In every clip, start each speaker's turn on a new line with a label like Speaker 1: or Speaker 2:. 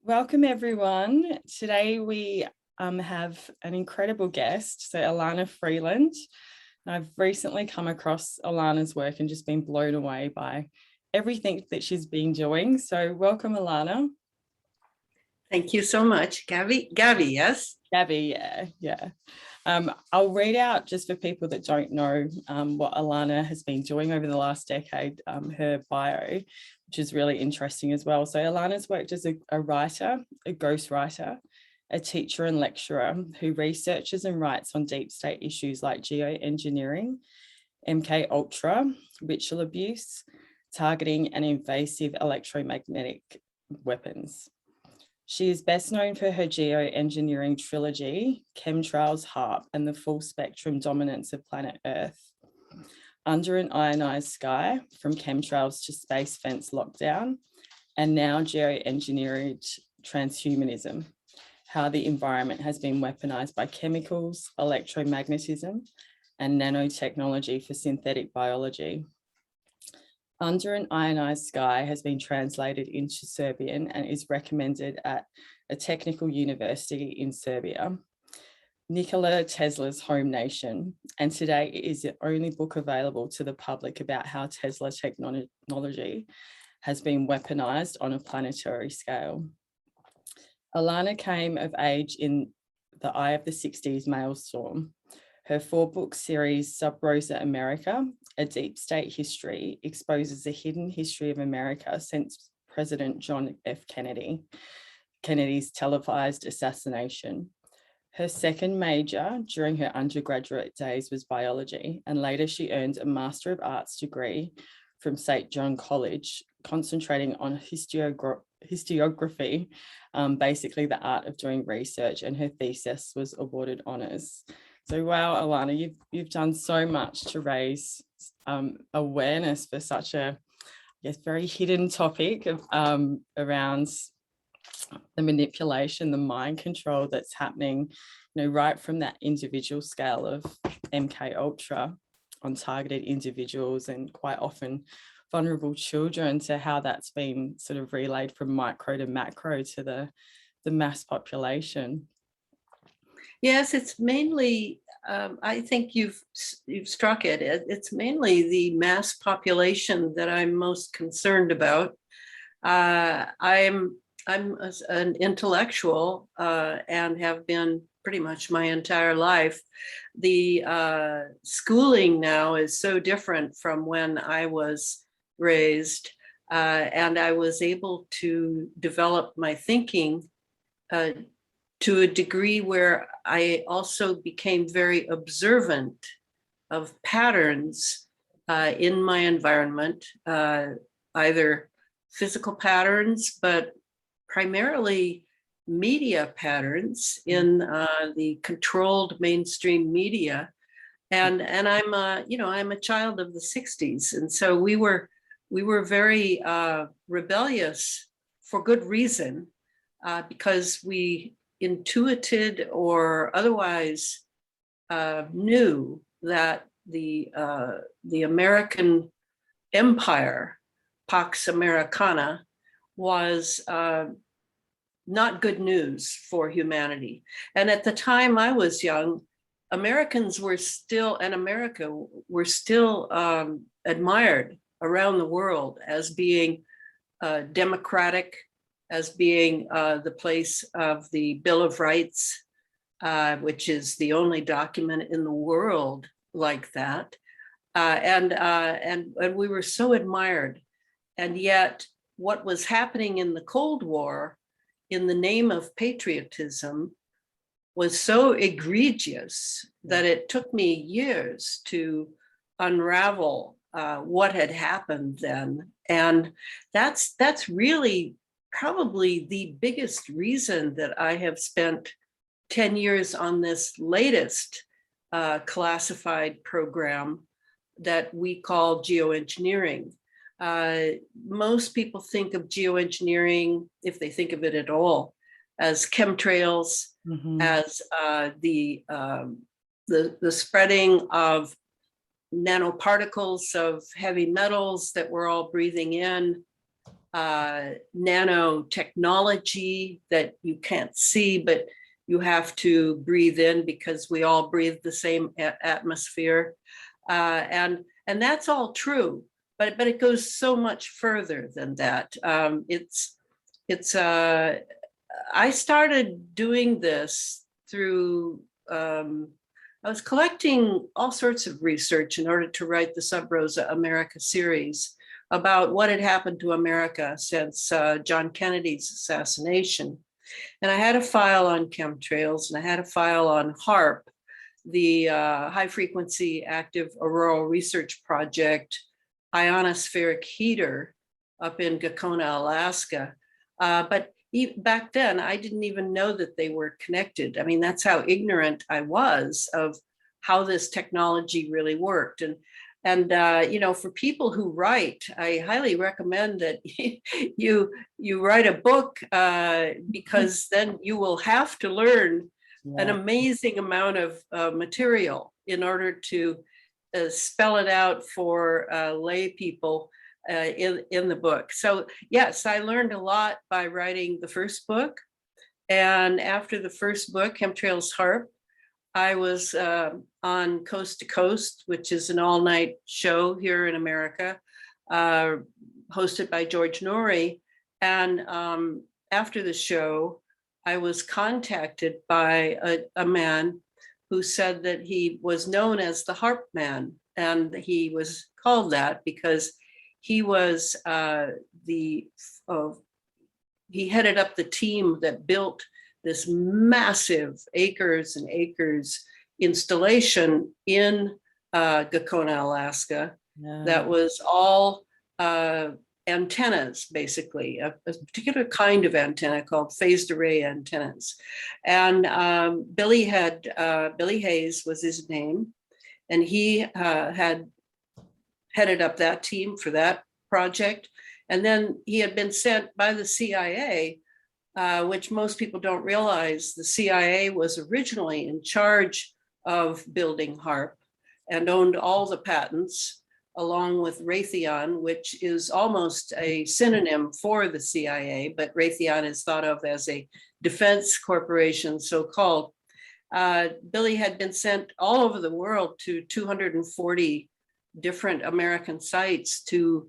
Speaker 1: Welcome everyone. Today we have an incredible guest, so Elana Freeland. I've recently come across Elana's work and just been blown away by everything that she's been doing. So welcome, Elana.
Speaker 2: Thank you so much. Gabby, yes?
Speaker 1: Gabby, yeah. I'll read out, just for people that don't know what Elana has been doing over the last decade, her bio, which is really interesting as well. So Elana's worked as a writer, a ghostwriter, a teacher and lecturer who researches and writes on deep state issues like geoengineering, MK Ultra, ritual abuse, targeting and invasive electromagnetic weapons. She is best known for her geoengineering trilogy, Chemtrails, HAARP, and the full spectrum dominance of planet Earth. Under an Ionized Sky, from chemtrails to space fence lockdown, and now Geoengineered Transhumanism, how the environment has been weaponized by chemicals, electromagnetism, and nanotechnology for synthetic biology. Under an Ionized Sky has been translated into Serbian and is recommended at a technical university in Serbia, Nikola Tesla's home nation, and today it is the only book available to the public about how Tesla technology has been weaponized on a planetary scale. Elana came of age in the eye of the 60s maelstrom. Her 4-book series, Sub Rosa America, A Deep State History, exposes the hidden history of America since President John F. Kennedy's televised assassination. Her second major during her undergraduate days was biology, and later she earned a Master of Arts degree from St. John College, concentrating on historiography, basically the art of doing research, and her thesis was awarded honours. So wow, Elana, you've done so much to raise awareness for such a, very hidden topic of, around the manipulation, the mind control that's happening, right from that individual scale of MK Ultra on targeted individuals and quite often vulnerable children, to how that's been sort of relayed from micro to macro to the mass population.
Speaker 2: Yes, it's mainly, I think you've struck it. It's mainly the mass population that I'm most concerned about. I'm an intellectual and have been pretty much my entire life. The schooling now is so different from when I was raised, and I was able to develop my thinking to a degree where I also became very observant of patterns in my environment, either physical patterns, but primarily media patterns in the controlled mainstream media. And I'm I'm a child of the 60s, and so we were very rebellious for good reason, because we intuited or otherwise knew that the American empire, Pax Americana, was not good news for humanity. And at the time I was young, Americans were still, and America were still admired around the world as being democratic, as being the place of the Bill of Rights, which is the only document in the world like that. And we were so admired. And yet what was happening in the Cold War in the name of patriotism was so egregious that it took me years to unravel what had happened then. And that's really probably the biggest reason that I have spent 10 years on this latest classified program that we call geoengineering. Most people think of geoengineering, if they think of it at all, as chemtrails, as the spreading of nanoparticles of heavy metals that we're all breathing in. nanotechnology that you can't see, but you have to breathe in because we all breathe the same atmosphere. And that's all true, but it goes so much further than that. I started doing this through, I was collecting all sorts of research in order to write the Sub Rosa America series about what had happened to America since John Kennedy's assassination. And I had a file on chemtrails, and I had a file on HAARP, the High Frequency Active Auroral Research Project ionospheric heater up in Gakona, Alaska. But back then, I didn't even know that they were connected. I mean, that's how ignorant I was of how this technology really worked. And you know, for people who write, I highly recommend that you write a book, because then you will have to learn an amazing amount of material in order to spell it out for lay people in the book. So yes, I learned a lot by writing the first book. And after the first book, Chemtrails HAARP, I was on Coast to Coast, which is an all-night show here in America, hosted by George Norrie. And after the show, I was contacted by a man who said that he was known as the HAARP man. And he was called that because he was he headed up the team that built this massive acres and acres installation in Gakona, Alaska, that was all antennas, basically, a particular kind of antenna called phased array antennas. And Billy Hayes was his name, and he had headed up that team for that project. And then he had been sent by the CIA, which most people don't realize. The CIA was originally in charge of building HAARP and owned all the patents, along with Raytheon, which is almost a synonym for the CIA, but Raytheon is thought of as a defense corporation, so-called. Billy had been sent all over the world to 240 different American sites to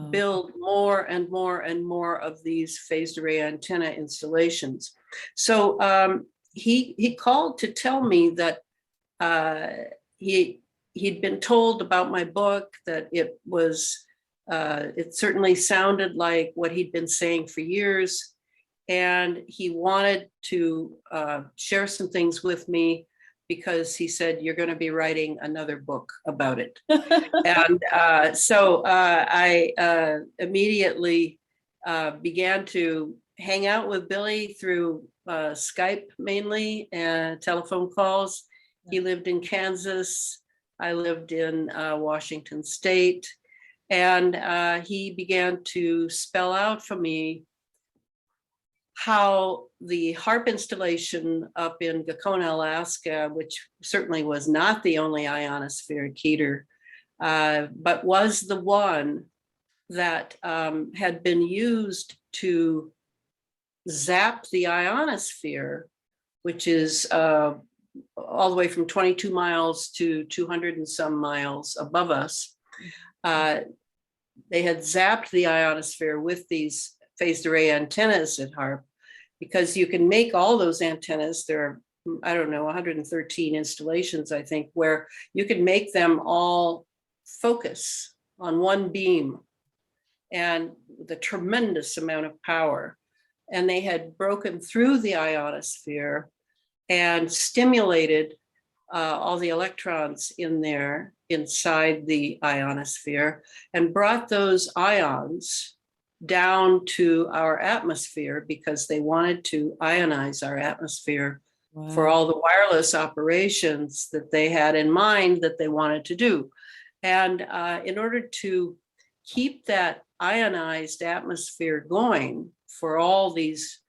Speaker 2: build more and more and more of these phased array antenna installations. So he called to tell me that he'd been told about my book, that it was, it certainly sounded like what he'd been saying for years. And he wanted to share some things with me because he said, you're going to be writing another book about it. And so I immediately began to hang out with Billy through Skype mainly and telephone calls. He lived in Kansas. I lived in Washington State. And he began to spell out for me how the HAARP installation up in Gakona, Alaska, which certainly was not the only ionospheric heater, but was the one that had been used to zap the ionosphere, which is all the way from 22 miles to 200 and some miles above us. They had zapped the ionosphere with these phased array antennas at HAARP, because you can make all those antennas. There are, I don't know, 113 installations, I think, where you can make them all focus on one beam, and the tremendous amount of power. And they had broken through the ionosphere and stimulated all the electrons in there inside the ionosphere and brought those ions down to our atmosphere, because they wanted to ionize our atmosphere for all the wireless operations that they had in mind that they wanted to do. And in order to keep that ionized atmosphere going for all these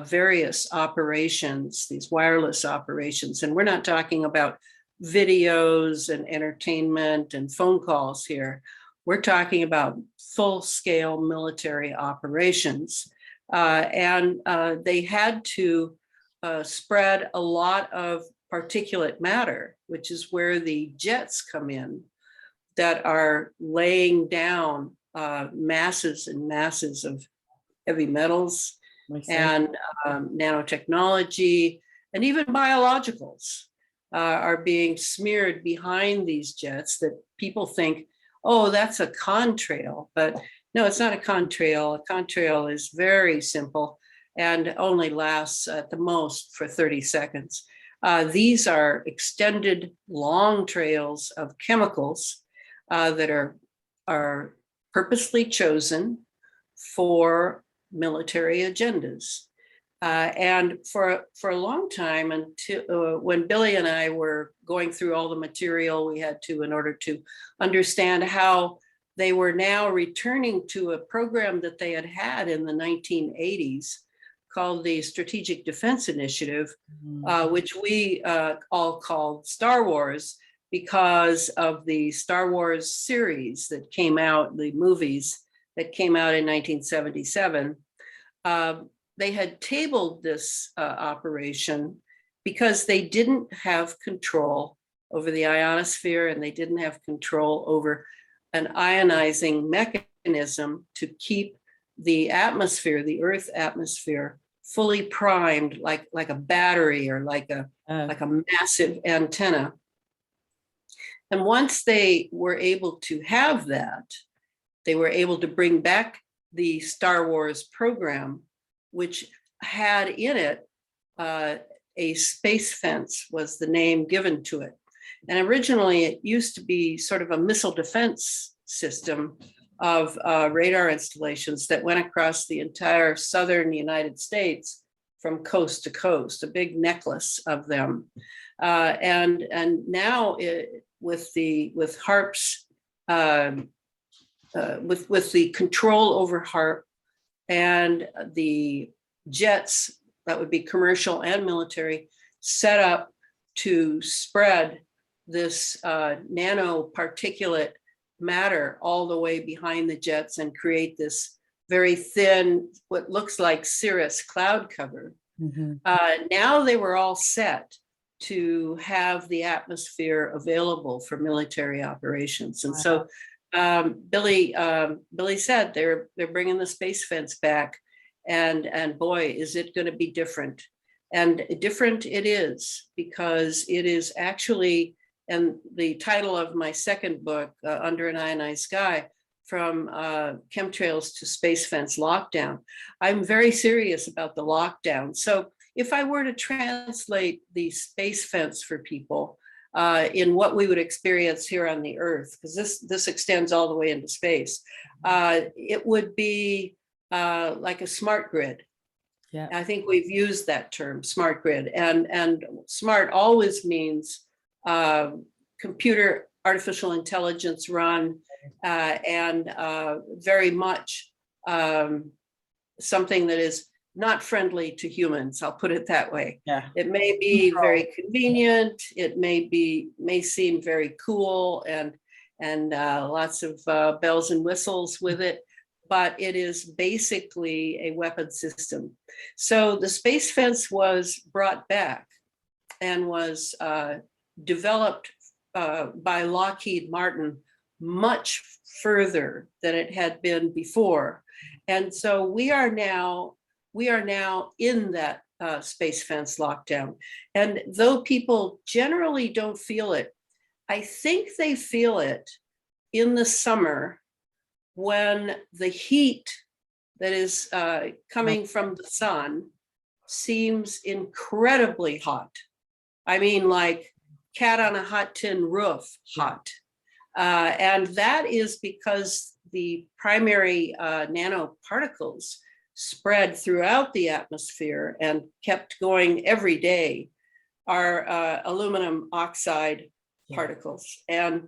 Speaker 2: various operations, these wireless operations, and we're not talking about videos and entertainment and phone calls here. We're talking about full-scale military operations. And they had to spread a lot of particulate matter, which is where the jets come in, that are laying down masses and masses of heavy metals and nanotechnology, and even biologicals are being smeared behind these jets that people think, oh, that's a contrail. But no, it's not a contrail. A contrail is very simple and only lasts at the most for 30 seconds. These are extended long trails of chemicals that are purposely chosen for military agendas. And for a long time, until when Billy and I were going through all the material we had to in order to understand how they were now returning to a program that they had had in the 1980s called the Strategic Defense Initiative, which we all called Star Wars because of the Star Wars series that came out, the movies that came out in 1977. They had tabled this operation because they didn't have control over the ionosphere, and they didn't have control over an ionizing mechanism to keep the atmosphere, the Earth atmosphere, fully primed like a battery or like a massive antenna. And once they were able to have that, they were able to bring back the Star Wars program, which had in it a space fence was the name given to it. And originally it used to be sort of a missile defense system of radar installations that went across the entire southern United States from coast to coast, a big necklace of them. And now with HAARP's, with the control over HAARP and the jets, that would be commercial and military, set up to spread this nanoparticulate matter all the way behind the jets and create this very thin, what looks like cirrus cloud cover. Now they were all set to have the atmosphere available for military operations. And so Billy said they're bringing the space fence back, and boy, is it going to be different. And different it is, because it is actually, and the title of my second book, Under an Ionized Sky, from chemtrails to space fence lockdown. I'm very serious about the lockdown. So if I were to translate the space fence for people in what we would experience here on the Earth, because this extends all the way into space, it would be like a smart grid.
Speaker 1: Yeah,
Speaker 2: I think we've used that term, smart grid, and smart always means computer, artificial intelligence run, and very much something that is not friendly to humans. I'll put it that way.
Speaker 1: yeah.
Speaker 2: It may be very convenient. It may seem very cool and lots of bells and whistles with it, but it is basically a weapon system. So the space fence was brought back and was developed by Lockheed Martin much further than it had been before. And so we are now in that space fence lockdown. And though people generally don't feel it, I think they feel it in the summer when the heat that is coming from the sun seems incredibly hot. I mean, like cat on a hot tin roof hot. And that is because the primary nanoparticles spread throughout the atmosphere and kept going every day are aluminum oxide particles. And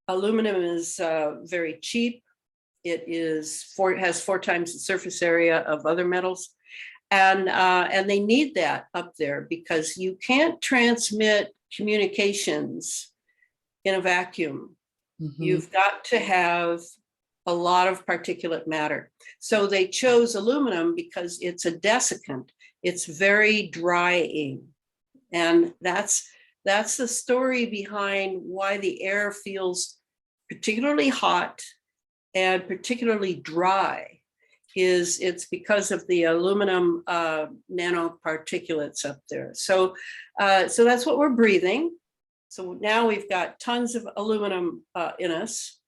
Speaker 2: aluminum is very cheap. It has 4 times the surface area of other metals. And they need that up there because you can't transmit communications in a vacuum. you've got to have a lot of particulate matter. So they chose aluminum because it's a desiccant. It's very drying. And that's the story behind why the air feels particularly hot and particularly dry. It's because of the aluminum nanoparticulates up there. So that's what we're breathing. So now we've got tons of aluminum in us.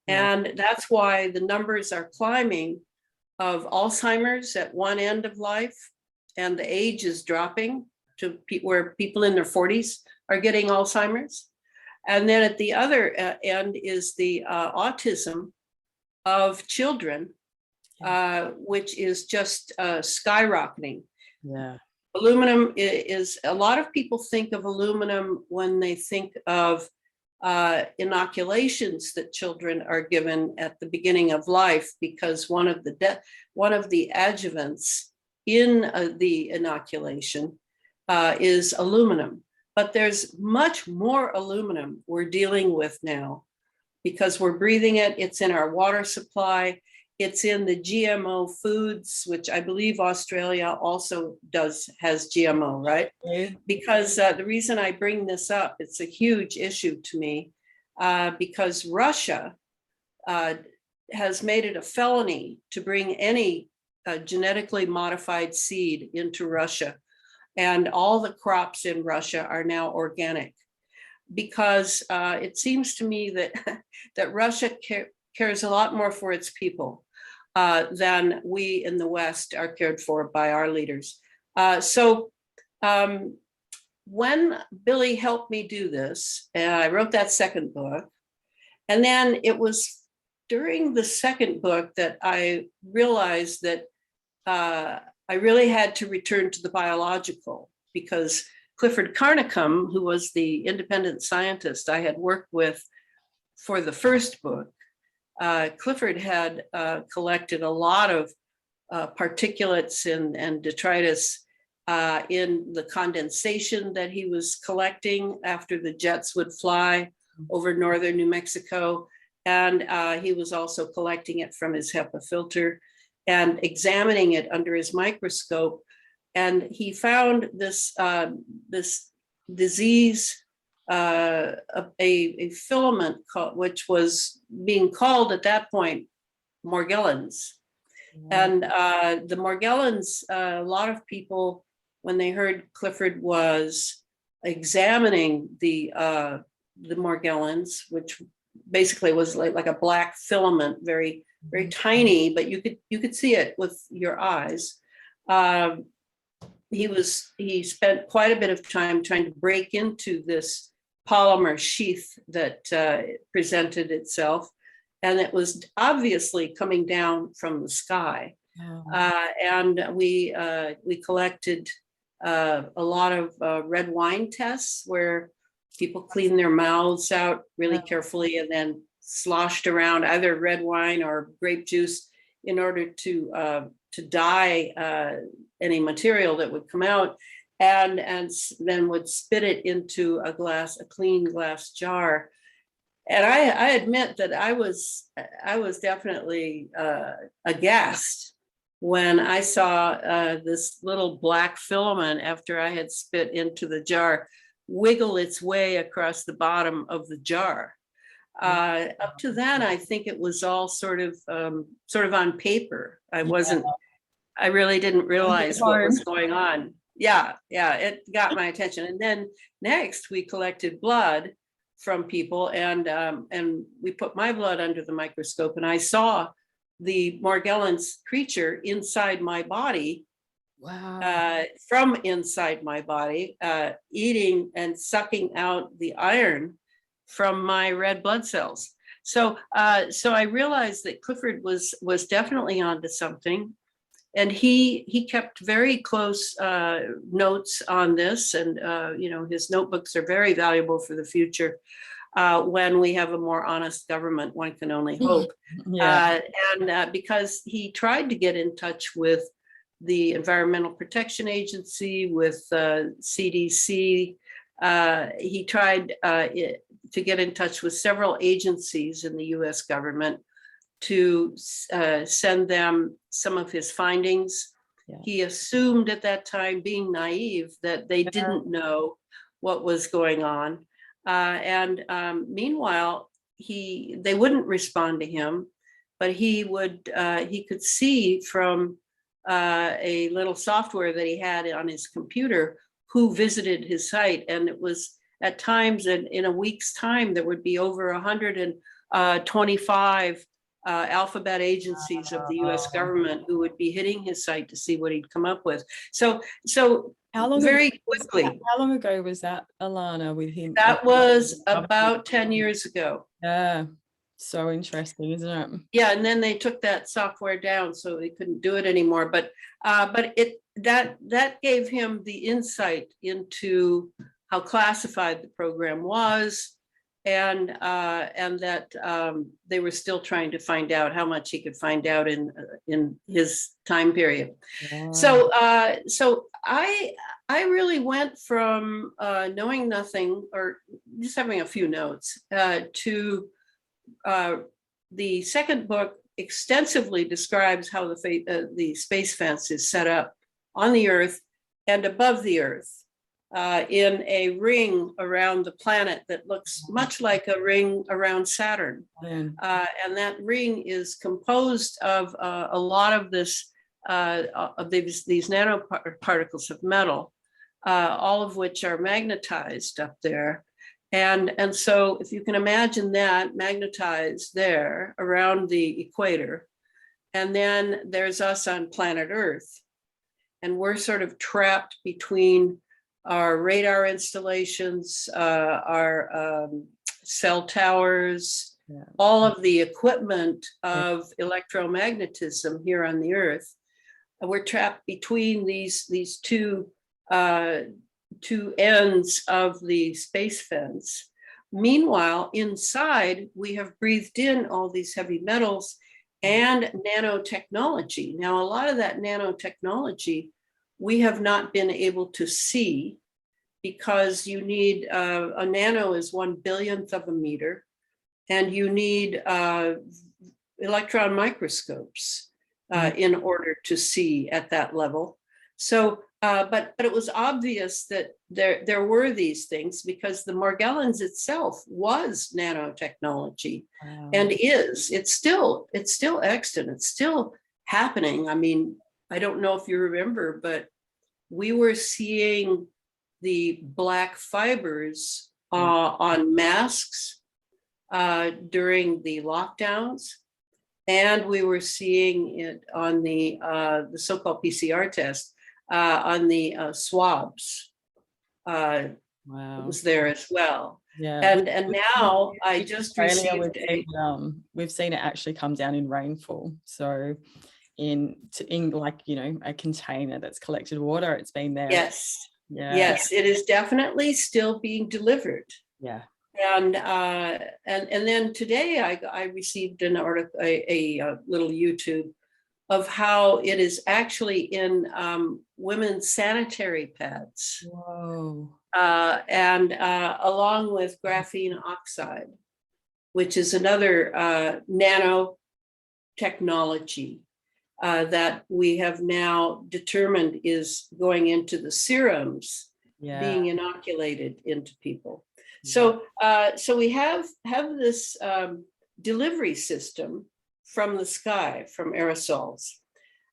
Speaker 2: And that's why the numbers are climbing of Alzheimer's at one end of life, and the age is dropping to where people in their 40s are getting Alzheimer's. And then at the other end is the autism of children, which is just skyrocketing.
Speaker 1: Yeah.
Speaker 2: Aluminum is, a lot of people think of aluminum when they think of inoculations that children are given at the beginning of life, because one of the adjuvants in the inoculation is aluminum. But there's much more aluminum we're dealing with now, because we're breathing it. It's in our water supply. It's in the GMO foods, which I believe Australia also has GMO, right? Because the reason I bring this up, it's a huge issue to me, because Russia has made it a felony to bring any genetically modified seed into Russia. And all the crops in Russia are now organic, because it seems to me that Russia cares a lot more for its people than we in the West are cared for by our leaders. So when Billy helped me do this, I wrote that second book. And then it was during the second book that I realized that I really had to return to the biological, because Clifford Carnicom, who was the independent scientist I had worked with for the first book, Clifford had collected a lot of particulates and detritus in the condensation that he was collecting after the jets would fly over northern New Mexico. And he was also collecting it from his HEPA filter and examining it under his microscope. And he found this disease, a filament which was being called at that point Morgellons. And the Morgellons, a lot of people, when they heard Clifford was examining the Morgellons, which basically was like a black filament, very tiny, but you could see it with your eyes. He spent quite a bit of time trying to break into this polymer sheath that presented itself, and it was obviously coming down from the sky. And we collected a lot of red wine tests where people clean their mouths out really carefully and then sloshed around either red wine or grape juice in order to dye any material that would come out, and then would spit it into a clean glass jar. And I admit that I was definitely aghast when I saw this little black filament, after I had spit into the jar, wiggle its way across the bottom of the jar. Up to then, I think it was all sort of on paper. I really didn't realize what was going on. Yeah, it got my attention. And then next we collected blood from people, and we put my blood under the microscope, and I saw the Morgellons creature inside my body. Wow. From inside my body, eating and sucking out the iron from my red blood cells. So I realized that Clifford was definitely onto something. And he kept very close notes on this, and his notebooks are very valuable for the future. When we have a more honest government, one can only hope. Because he tried to get in touch with the Environmental Protection Agency, with CDC, he tried to get in touch with several agencies in the US government to send them some of his findings.
Speaker 1: Yeah.
Speaker 2: He assumed at that time, being naive, that they didn't know what was going on. Meanwhile, they wouldn't respond to him, but he could see from a little software that he had on his computer who visited his site. And it was at times in a week's time, there would be over 125 alphabet agencies of the US government who would be hitting his site to see what he'd come up with. So
Speaker 1: how long
Speaker 2: very
Speaker 1: ago
Speaker 2: quickly.
Speaker 1: How long ago was that, Elana, with him?
Speaker 2: That was about 10 years ago.
Speaker 1: Yeah, so interesting, isn't it?
Speaker 2: Yeah, and then they took that software down, so they couldn't do it anymore. But that gave him the insight into how classified the program was, and that they were still trying to find out how much he could find out in his time period.
Speaker 1: Wow.
Speaker 2: So I really went from knowing nothing or just having a few notes to the second book extensively describes how the space fence is set up on the Earth and above the Earth. In a ring around the planet that looks much like a ring around Saturn. And that ring is composed of a lot of these nanoparticles of metal, all of which are magnetized up there. And so if you can imagine that magnetized there around the equator, and then there's us on planet Earth, and we're sort of trapped between our radar installations, our cell towers, all of the equipment of electromagnetism here on the Earth. We're trapped between these two ends of the space fence. Meanwhile, inside, we have breathed in all these heavy metals and nanotechnology. Now, a lot of that nanotechnology we have not been able to see, because you need a nano is 1/1,000,000th of a meter, and you need electron microscopes in order to see at that level. So, but it was obvious that there were these things, because the Morgellons itself was nanotechnology. Wow. And it's still extant. It's still happening. I mean, I don't know if you remember, but we were seeing the black fibers on masks during the lockdowns, and we were seeing it on the so-called PCR test on the swabs. Wow. It was there as well. Yeah. And now I just received
Speaker 1: we've seen it actually come down in rainfall. So in like, you know, a container that's collected water, it's been there.
Speaker 2: Yes. Yeah. Yes, it is definitely still being delivered.
Speaker 1: Yeah.
Speaker 2: And then today I received an article, a little YouTube of how it is actually in women's sanitary pads.
Speaker 1: Whoa.
Speaker 2: And along with graphene oxide, which is another nanotechnology that we have now determined is going into the serums, being inoculated into people. So we have this delivery system from the sky, from aerosols.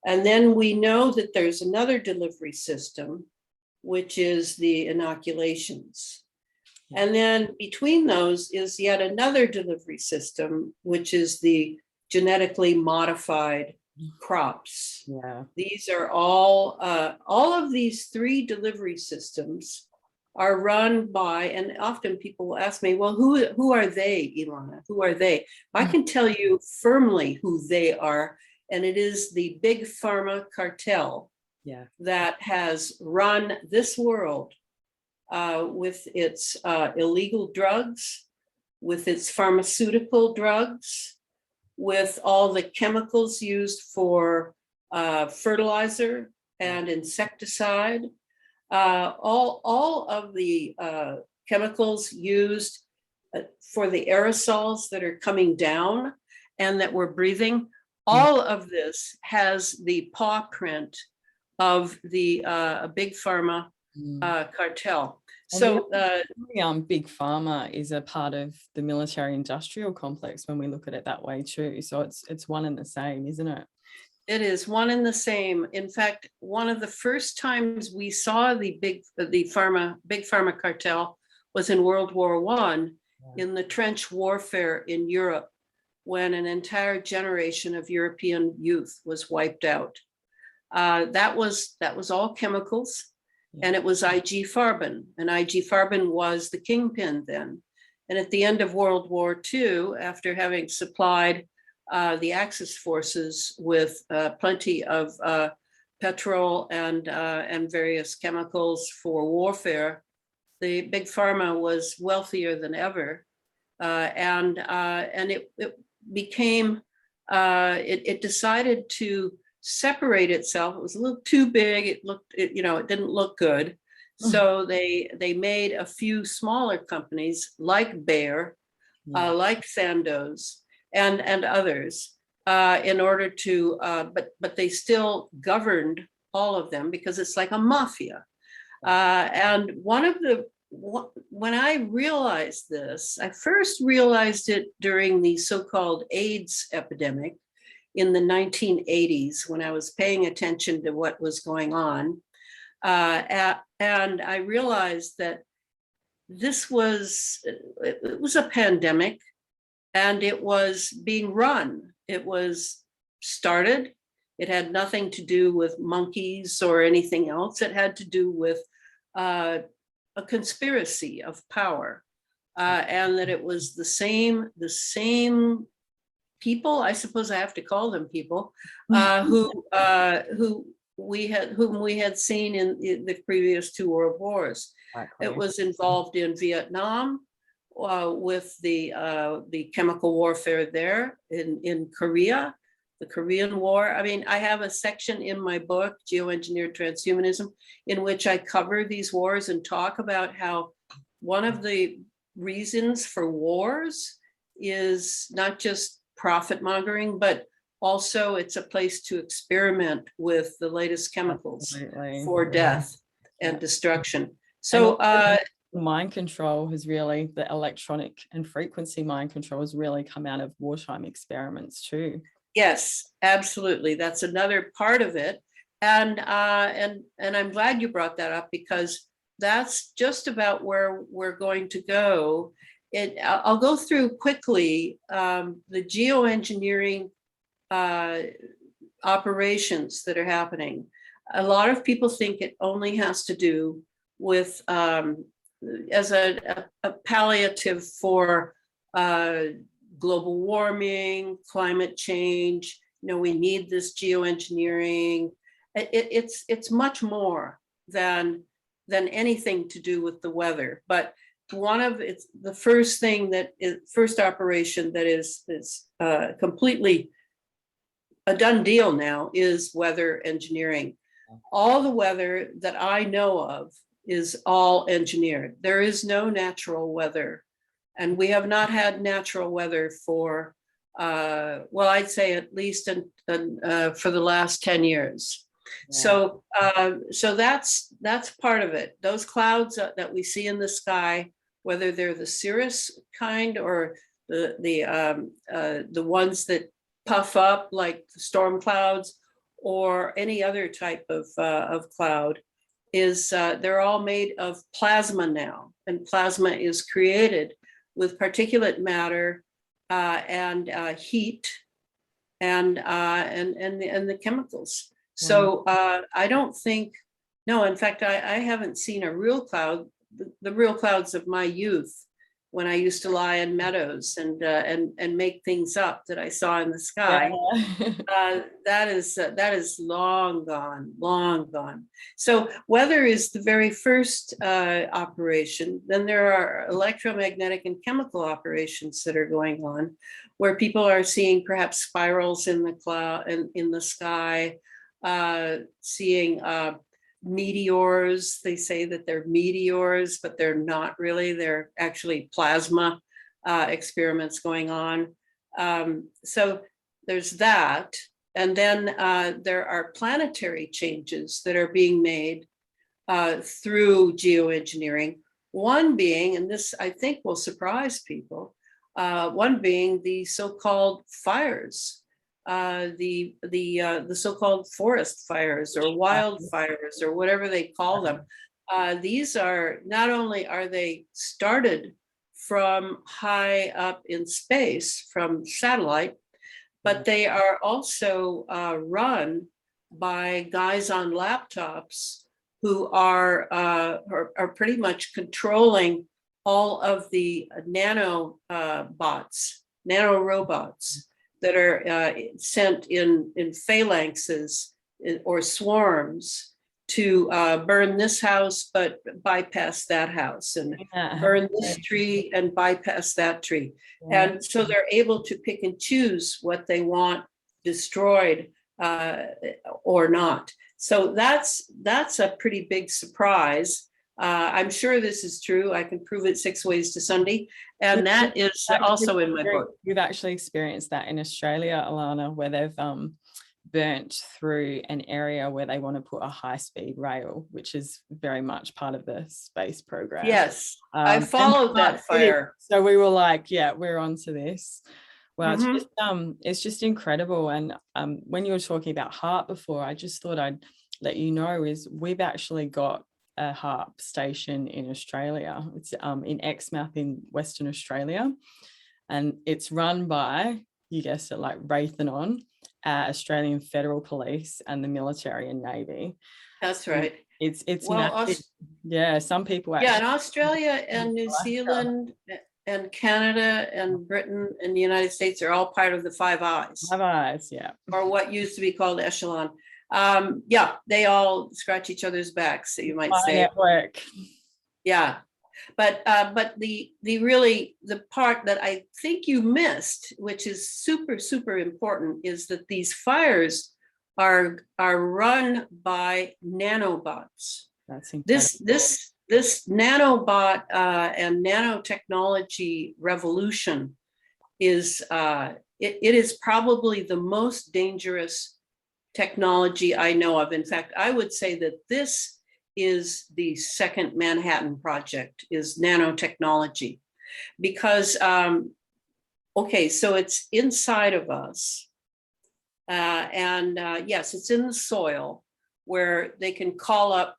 Speaker 2: And then we know that there's another delivery system, which is the inoculations. And then between those is yet another delivery system, which is the genetically modified crops.
Speaker 1: Yeah.
Speaker 2: These are all of these three delivery systems are run by, and often people will ask me, well, who are they, Elana? Who are they? I can tell you firmly who they are, and it is the big pharma cartel that has run this world with its illegal drugs, with its pharmaceutical drugs, with all the chemicals used for fertilizer and insecticide, All of the chemicals used for the aerosols that are coming down and that we're breathing, all of this has the paw print of the big pharma cartel. So
Speaker 1: big pharma is a part of the military industrial complex when we look at it that way too. So it's one and the same, isn't it?
Speaker 2: It is one and the same. In fact, one of the first times we saw the big pharma cartel was in World War I, in the trench warfare in Europe, when an entire generation of European youth was wiped out. That was all chemicals, and it was IG Farben, and IG Farben was the kingpin then. And at the end of World War II, after having supplied the Axis forces with plenty of petrol and various chemicals for warfare, the big pharma was wealthier than ever, and it became it decided to separate itself. It was a little too big. It didn't look good. So they made a few smaller companies like Bayer, like Sandoz, and others in order to, but they still governed all of them because it's like a mafia. And when I realized this, I first realized it during the so-called AIDS epidemic in the 1980s, when I was paying attention to what was going on. And I realized that it was a pandemic, and it was being run. It was started. It had nothing to do with monkeys or anything else. It had to do with a conspiracy of power, and that it was the same people, I suppose I have to call them people, whom we had seen in the previous two world wars. Exactly. It was involved in Vietnam with the chemical warfare there, in Korea, the Korean War. I mean, I have a section in my book, Geoengineered Transhumanism, in which I cover these wars and talk about how one of the reasons for wars is not just profit mongering, but also it's a place to experiment with the latest chemicals for death and destruction. So
Speaker 1: mind control has really, the electronic and frequency mind control has really come out of wartime experiments too.
Speaker 2: Yes, absolutely. That's another part of it. And I'm glad you brought that up, because that's just about where we're going to go. I'll go through quickly the geoengineering operations that are happening. A lot of people think it only has to do with as a palliative for global warming, climate change. We need this geoengineering. It's much more than anything to do with the weather. But it's the first operation that is completely a done deal now is weather engineering. All the weather that I know of is all engineered. There is no natural weather. And we have not had natural weather for, I'd say at least for the last 10 years. Yeah. So that's part of it. Those clouds that we see in the sky, whether they're the cirrus kind or the ones that puff up like storm clouds or any other type of cloud, they're all made of plasma now, and plasma is created with particulate matter and heat and the chemicals. So I don't think, no, in fact, I haven't seen a real cloud, the real clouds of my youth, when I used to lie in meadows and make things up that I saw in the sky. Yeah. That is long gone, long gone. So weather is the very first operation. Then there are electromagnetic and chemical operations that are going on, where people are seeing perhaps spirals in the cloud and in the sky, seeing meteors. They say that they're meteors, but they're not really. They're actually plasma experiments going on. So there's that. And then there are planetary changes that are being made through geoengineering. One being, and this I think will surprise people, one being the so-called fires, the so-called forest fires or wildfires or whatever they call them. These are, not only are they started from high up in space from satellite, but they are also run by guys on laptops who are pretty much controlling all of the nano robots that are sent in phalanxes or swarms to burn this house, but bypass that house, and burn this tree and bypass that tree. Yeah. And so they're able to pick and choose what they want destroyed or not. So that's a pretty big surprise. I'm sure this is true. I can prove it 6 ways to Sunday. And that is also in my book.
Speaker 1: We've actually experienced that in Australia, Elana, where they've burnt through an area where they want to put a high-speed rail, which is very much part of the space program.
Speaker 2: Yes, I followed that fire.
Speaker 1: So we were like, yeah, we're onto this. Well, it's just incredible. And when you were talking about HAARP before, I just thought I'd let you know is we've actually got a HAARP station in Australia. It's in Exmouth in Western Australia, and it's run by, you guessed it, like Raytheon, Australian Federal Police, and the military and Navy.
Speaker 2: That's right.
Speaker 1: It's well, yeah. Some people actually,
Speaker 2: in Australia and New Zealand and Canada and Britain and the United States are all part of the Five Eyes.
Speaker 1: Five Eyes, yeah.
Speaker 2: Or what used to be called Echelon. Yeah, they all scratch each other's backs, so you might say.
Speaker 1: Network.
Speaker 2: Yeah, but the part that I think you missed, which is super, super important, is that these fires are run by nanobots. That's incredible. This nanobot and nanotechnology revolution is it is probably the most dangerous technology I know of. In fact, I would say that this is the second Manhattan Project, is nanotechnology, because okay, so it's inside of us, and yes, it's in the soil, where they can call up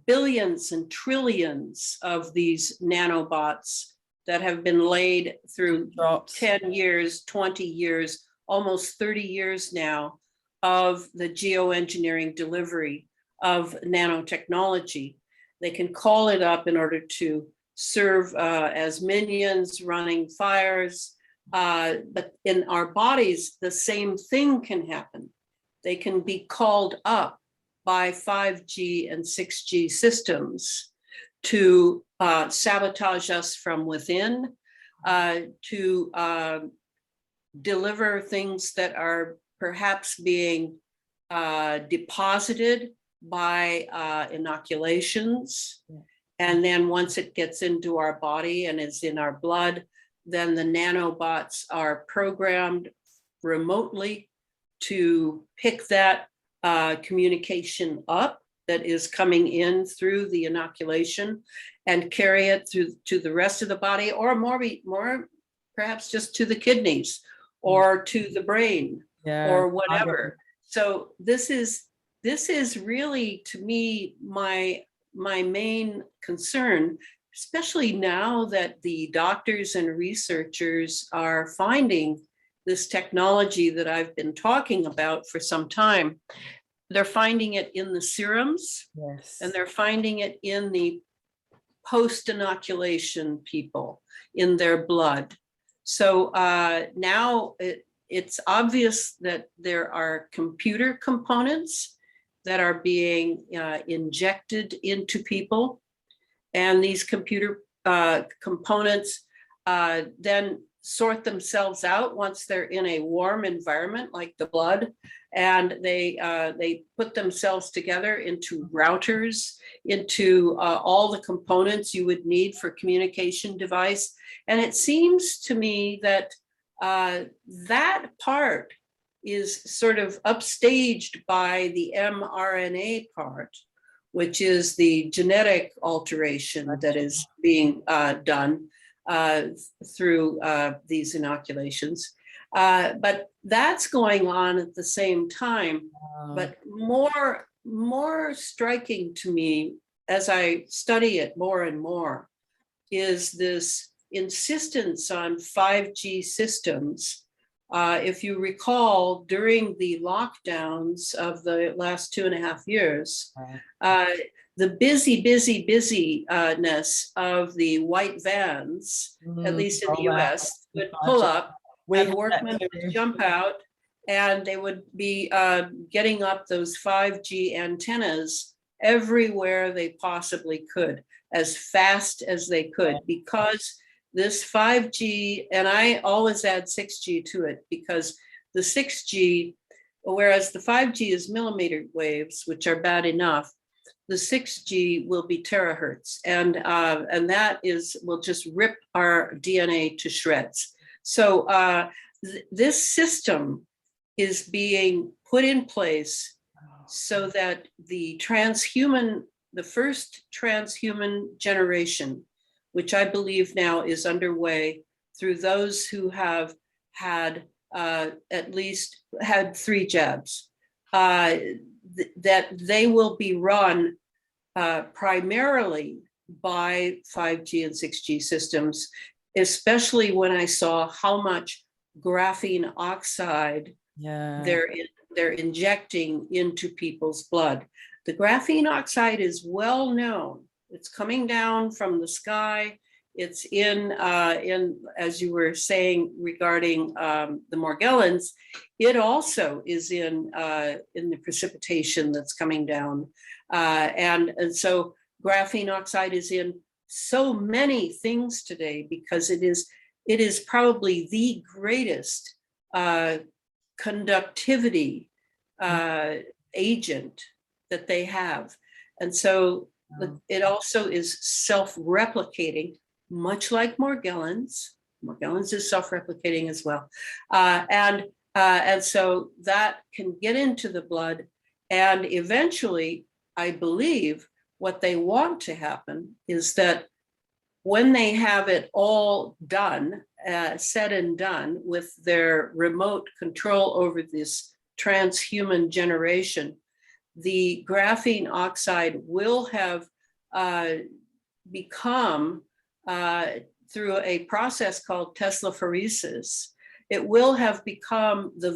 Speaker 2: billions and trillions of these nanobots that have been laid through 10 years, 20 years, almost 30 years now of the geoengineering delivery of nanotechnology. They can call it up in order to serve as minions running fires, but in our bodies, the same thing can happen. They can be called up by 5G and 6G systems to sabotage us from within, to deliver things that are perhaps being deposited by inoculations. And then once it gets into our body and is in our blood, then the nanobots are programmed remotely to pick that communication up that is coming in through the inoculation and carry it to the rest of the body, or more perhaps just to the kidneys or to the brain, or whatever. So this is really, to me, my main concern, especially now that the doctors and researchers are finding this technology that I've been talking about for some time. They're finding it in the serums, yes, and they're finding it in the post-inoculation people, in their blood. So now it's obvious that there are computer components that are being injected into people. And these computer components then sort themselves out once they're in a warm environment like the blood, and they put themselves together into routers, into all the components you would need for communication device. And it seems to me that that part is sort of upstaged by the mRNA part, which is the genetic alteration that is being done through these inoculations. But that's going on at the same time. But more striking to me as I study it more and more is this insistence on 5G systems. If you recall, during the lockdowns of the last 2.5 years, the busyness of the white vans, at least in the US, would pull up and workmen would jump out, and they would be getting up those 5G antennas everywhere they possibly could, as fast as they could, because this 5G, and I always add 6G to it, because the 6G, whereas the 5G is millimeter waves, which are bad enough, the 6G will be terahertz, and that will just rip our DNA to shreds. So this system is being put in place so that the first transhuman generation, which I believe now is underway through those who have had at least had 3 jabs, that they will be run primarily by 5G and 6G systems, especially when I saw how much graphene oxide they're injecting into people's blood. The graphene oxide is well known. It's coming down from the sky. It's in as you were saying regarding the Morgellons, it also is in the precipitation that's coming down, and so graphene oxide is in so many things today because it is probably the greatest conductivity agent that they have, and so it also is self-replicating, much like Morgellons. Morgellons is self-replicating as well. And so that can get into the blood. And eventually, I believe what they want to happen is that when they have it all done, said and done, with their remote control over this transhuman generation, the graphene oxide will have become, through a process called teslaphoresis, it will have become the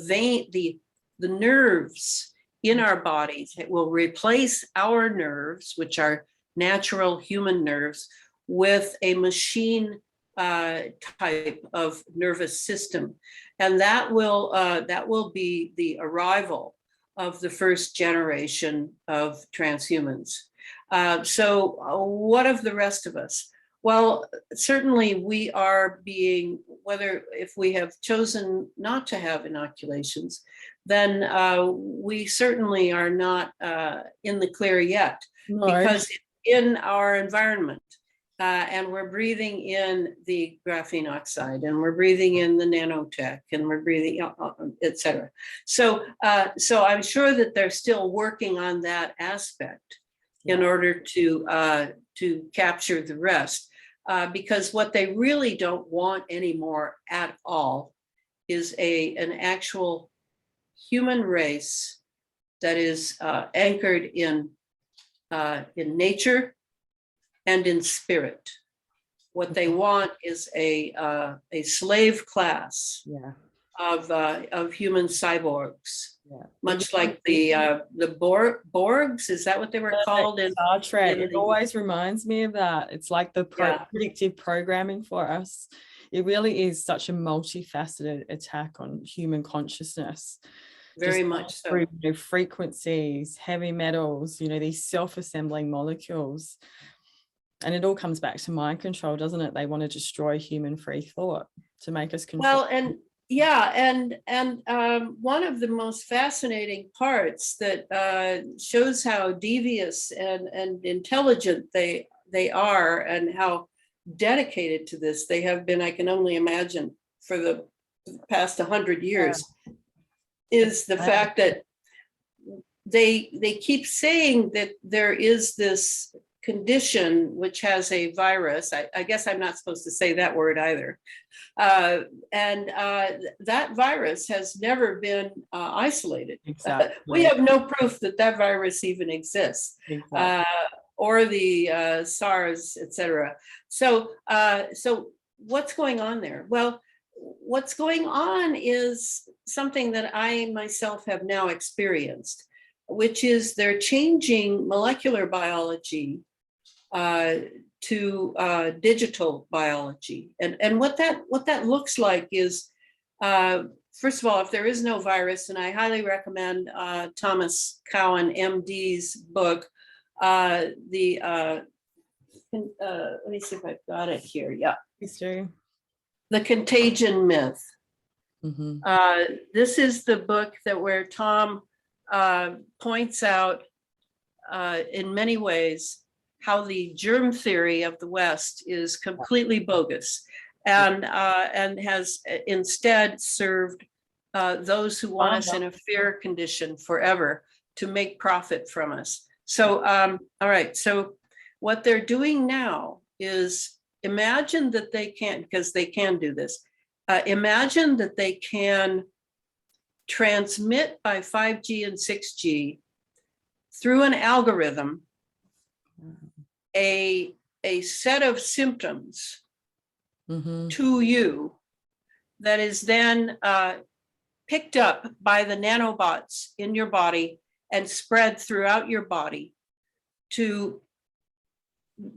Speaker 2: nerves in our bodies. It will replace our nerves, which are natural human nerves, with a machine type of nervous system. And that will be the arrival of the first generation of transhumans. So what of the rest of us? Well, certainly we are being, whether if we have chosen not to have inoculations, then we certainly are not in the clear yet, because in our environment, and we're breathing in the graphene oxide, and we're breathing in the nanotech, and we're breathing, et cetera. So I'm sure that they're still working on that aspect in order to capture the rest, because what they really don't want anymore at all is an actual human race that is anchored in nature and in spirit. What they want is a slave class of human cyborgs, much like the Borgs. Is that what they were called in
Speaker 1: Star Trek? It always reminds me of that. It's like the predictive programming for us. It really is such a multifaceted attack on human consciousness.
Speaker 2: Very much so.
Speaker 1: Through frequencies, heavy metals, these self-assembling molecules. And it all comes back to mind control, doesn't it? They want to destroy human free thought to make us control.
Speaker 2: Well, and yeah, and one of the most fascinating parts that shows how devious and intelligent they are, and how dedicated to this they have been, I can only imagine, for the past 100 years, is the fact that they keep saying that there is this condition which has a virus. I guess I'm not supposed to say that word either. And that virus has never been isolated.
Speaker 1: Exactly.
Speaker 2: We have no proof that that virus even exists,
Speaker 1: Exactly.
Speaker 2: or the SARS, etc. So what's going on there? Well, what's going on is something that I myself have now experienced, which is they're changing molecular biology to digital biology. And what that looks like is, first of all, if there is no virus, and I highly recommend Thomas Cowan, MD's book, let me see if I've got it here. Yeah.
Speaker 1: History.
Speaker 2: The Contagion Myth.
Speaker 1: Mm-hmm.
Speaker 2: This is the book where Tom points out in many ways how the germ theory of the West is completely bogus, and has instead served those who want us in a fear condition forever to make profit from us. So, all right, so what they're doing now is, imagine that they can, because they can do this, imagine that they can transmit by 5G and 6G through an algorithm a set of symptoms to you that is then picked up by the nanobots in your body and spread throughout your body to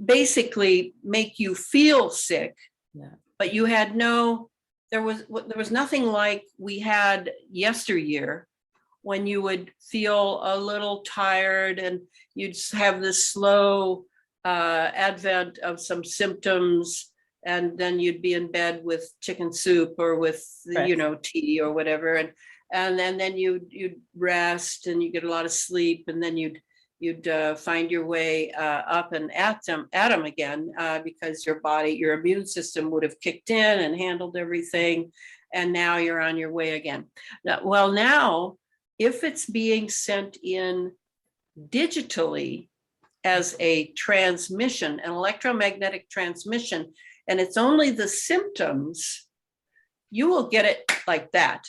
Speaker 2: basically make you feel sick.
Speaker 1: Yeah.
Speaker 2: But you had there was nothing like we had yesteryear, when you would feel a little tired and you'd have this slow advent of some symptoms, and then you'd be in bed with chicken soup or with tea or whatever, and then you'd rest and you get a lot of sleep, and then you'd find your way up and at them again, because your immune system would have kicked in and handled everything, and now you're on your way again. Now, if it's being sent in digitally as a transmission, an electromagnetic transmission, and it's only the symptoms, you will get it like that.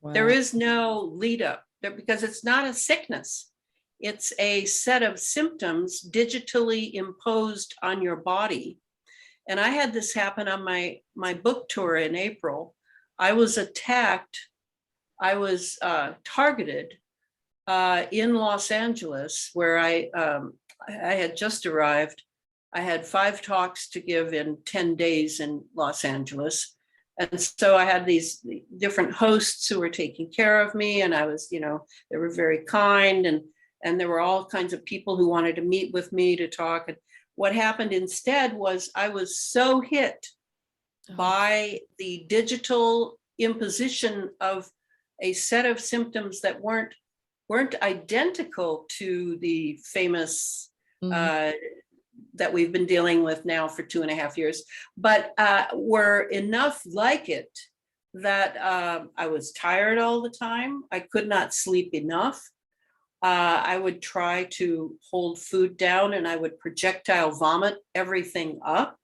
Speaker 2: Wow. There is no lead up there, because it's not a sickness. It's a set of symptoms digitally imposed on your body. And I had this happen on my book tour in April. I was attacked. I was targeted in Los Angeles, where I had just arrived. I had 5 talks to give in 10 days in Los Angeles. And so I had these different hosts who were taking care of me. And I was, they were very kind. And there were all kinds of people who wanted to meet with me to talk. And what happened instead was I was so hit by the digital imposition of a set of symptoms that weren't identical to the famous that we've been dealing with now for 2.5 years, but were enough like it that I was tired all the time. I could not sleep enough. I would try to hold food down, and I would projectile vomit everything up.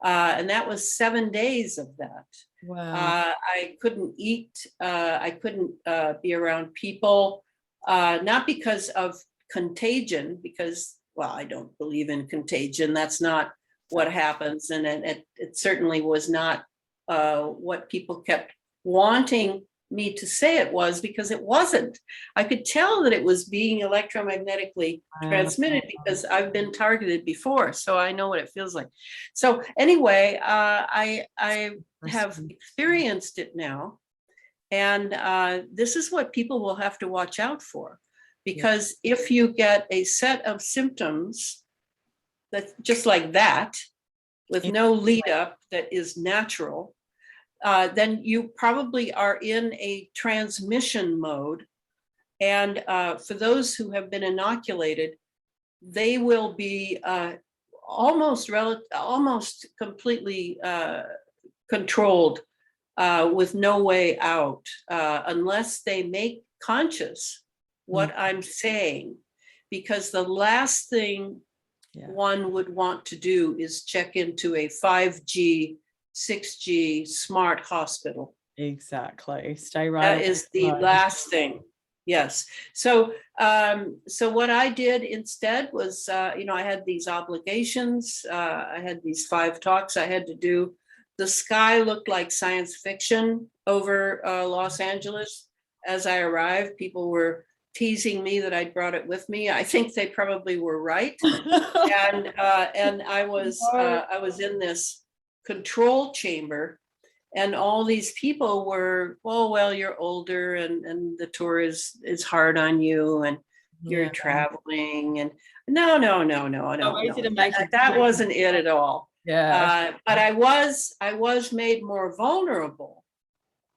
Speaker 2: And that was 7 days of that.
Speaker 1: Wow.
Speaker 2: I couldn't eat. I couldn't be around people, not because of contagion, because, well, I don't believe in contagion. That's not what happens. And it certainly was not what people kept wanting me to say it was, because it wasn't. I could tell that it was being electromagnetically transmitted because I've been targeted before, so I know what it feels like. So anyway, I have experienced it now, and this is what people will have to watch out for, because if you get a set of symptoms that's just like that, with no lead up that is natural, then you probably are in a transmission mode. And for those who have been inoculated, they will be almost completely controlled with no way out, unless they make conscious what I'm saying. Because the last thing one would want to do is check into a 5G, 6G smart hospital.
Speaker 1: Exactly. Stay right.
Speaker 2: That is the last thing. Yes. So, so what I did instead was, you know, I had these obligations. I had these 5 talks I had to do. The sky looked like science fiction over Los Angeles. As I arrived, people were teasing me that I'd brought it with me. I think they probably were right. And I was in this control chamber, and all these people were, oh, well, you're older, and the tour is hard on you, and you're traveling, and no. That wasn't it at all.
Speaker 1: Yeah.
Speaker 2: But I was made more vulnerable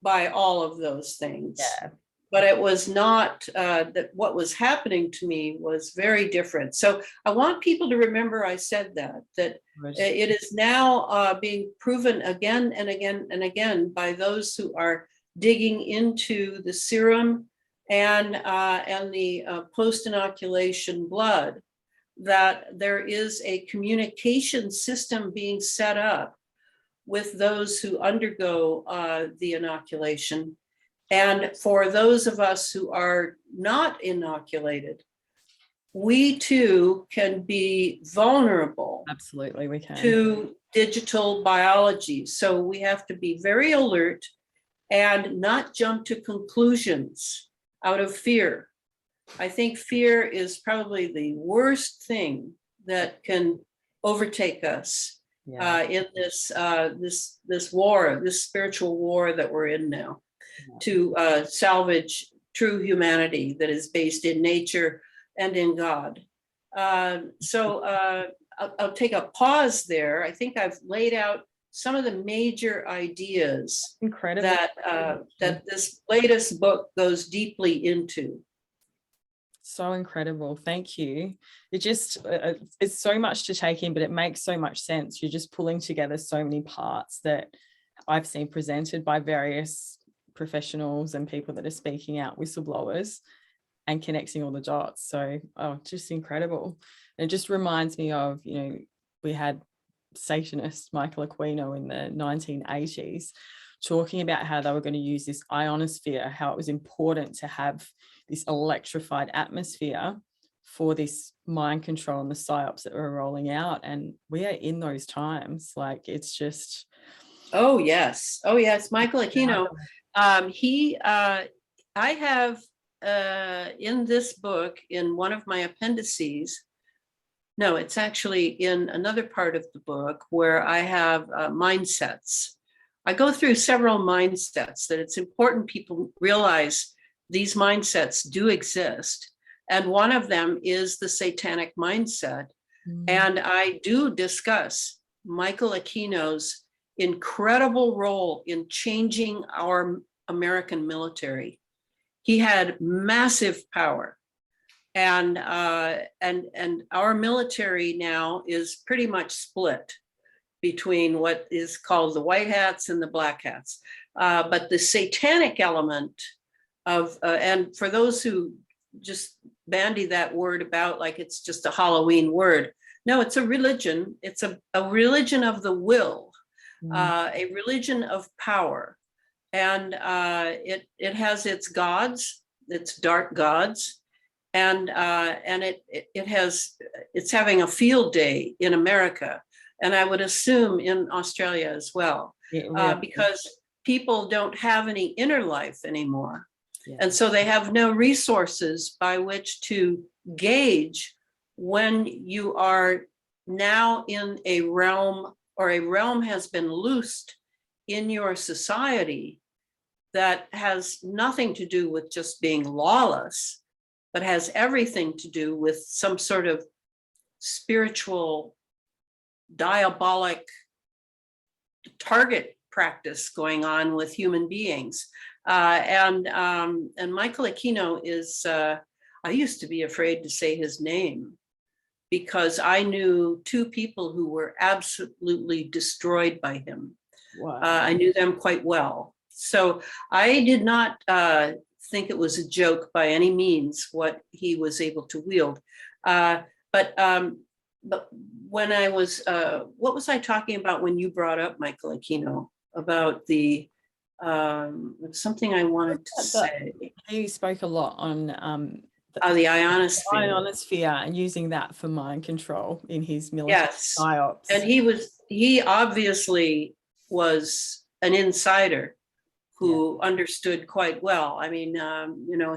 Speaker 2: by all of those things.
Speaker 1: Yeah.
Speaker 2: But it was not that what was happening to me was very different. So I want people to remember I said that it is now being proven again and again and again by those who are digging into the serum and the post-inoculation blood, that there is a communication system being set up with those who undergo the inoculation. And for those of us who are not inoculated, we too can be vulnerable.
Speaker 1: Absolutely, we can.
Speaker 2: To digital biology. So we have to be very alert and not jump to conclusions out of fear. I think fear is probably the worst thing that can overtake us in this war, this spiritual war that we're in now. To salvage true humanity that is based in nature and in God. So I'll take a pause there. I think I've laid out some of the major ideas that this latest book goes deeply into.
Speaker 1: So incredible. Thank you. It just, it's so much to take in, but it makes so much sense. You're just pulling together so many parts that I've seen presented by various professionals and people that are speaking out, whistleblowers, and connecting all the dots. So, just incredible. And it just reminds me of, you know, we had Satanist Michael Aquino in the 1980s talking about how they were going to use this ionosphere, how it was important to have this electrified atmosphere for this mind control and the psyops that were rolling out. And we are in those times. Like, it's just...
Speaker 2: Oh, yes. Michael Aquino. I have in this book, in one of my appendices, no, it's actually in another part of the book where I have mindsets. I go through several mindsets that it's important people realize these mindsets do exist. And one of them is the satanic mindset. And I do discuss Michael Aquino's incredible role in changing our American military. He had massive power, and our military now is pretty much split between what is called the white hats and the black hats. But the satanic element of, and for those who just bandy that word about like it's just a Halloween word, no, it's a religion. It's a religion of the will. A religion of power, and it has its gods, its dark gods, and it's having a field day in America, and I would assume in Australia as well, because people don't have any inner life anymore, and so they have no resources by which to gauge when you are now in a realm, or a realm has been loosed in your society that has nothing to do with just being lawless, but has everything to do with some sort of spiritual diabolic target practice going on with human beings. And Michael Aquino is, I used to be afraid to say his name because I knew two people who were absolutely destroyed by him.
Speaker 1: Wow.
Speaker 2: I knew them quite well. So I did not think it was a joke by any means what he was able to wield. But when I was, what was I talking about when you brought up Michael Aquino about the, something I wanted to say.
Speaker 1: He spoke a lot on
Speaker 2: The ionosphere.
Speaker 1: Ionosphere and using that for mind control in his military psyops.
Speaker 2: And he obviously was an insider who understood quite well. I mean, you know,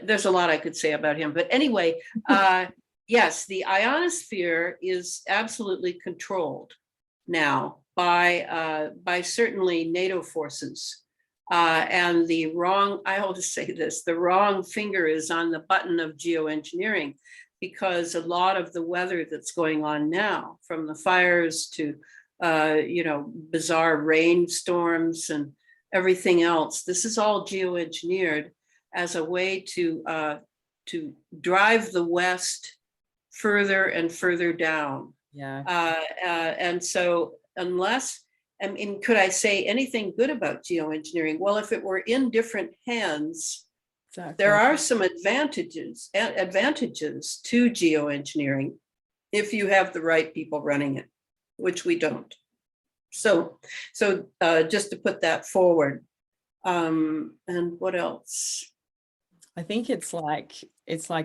Speaker 2: there's a lot I could say about him, but anyway, yes, the ionosphere is absolutely controlled now by certainly NATO forces. And the wrong, I always say this, the wrong finger is on the button of geoengineering, because a lot of the weather that's going on now, from the fires to, you know, bizarre rainstorms and everything else, this is all geoengineered as a way to drive the West further and further down.
Speaker 1: Yeah.
Speaker 2: And so unless, I mean, could I say anything good about geoengineering? Well, if it were in different hands, exactly, there are some advantages to geoengineering if you have the right people running it, which we don't. So just to put that forward. And what else?
Speaker 1: I think it's like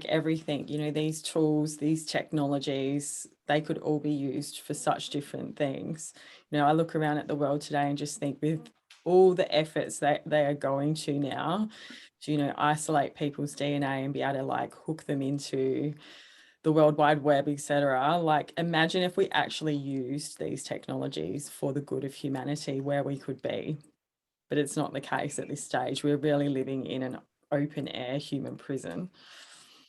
Speaker 1: everything, you know, these tools, these technologies, they could all be used for such different things. You know, I look around at the world today and just think, with all the efforts that they are going to now to, you know, isolate people's DNA and be able to like hook them into the World Wide Web, etc. Like, imagine if we actually used these technologies for the good of humanity, where we could be. But it's not the case at this stage. We're really living in an open air human prison.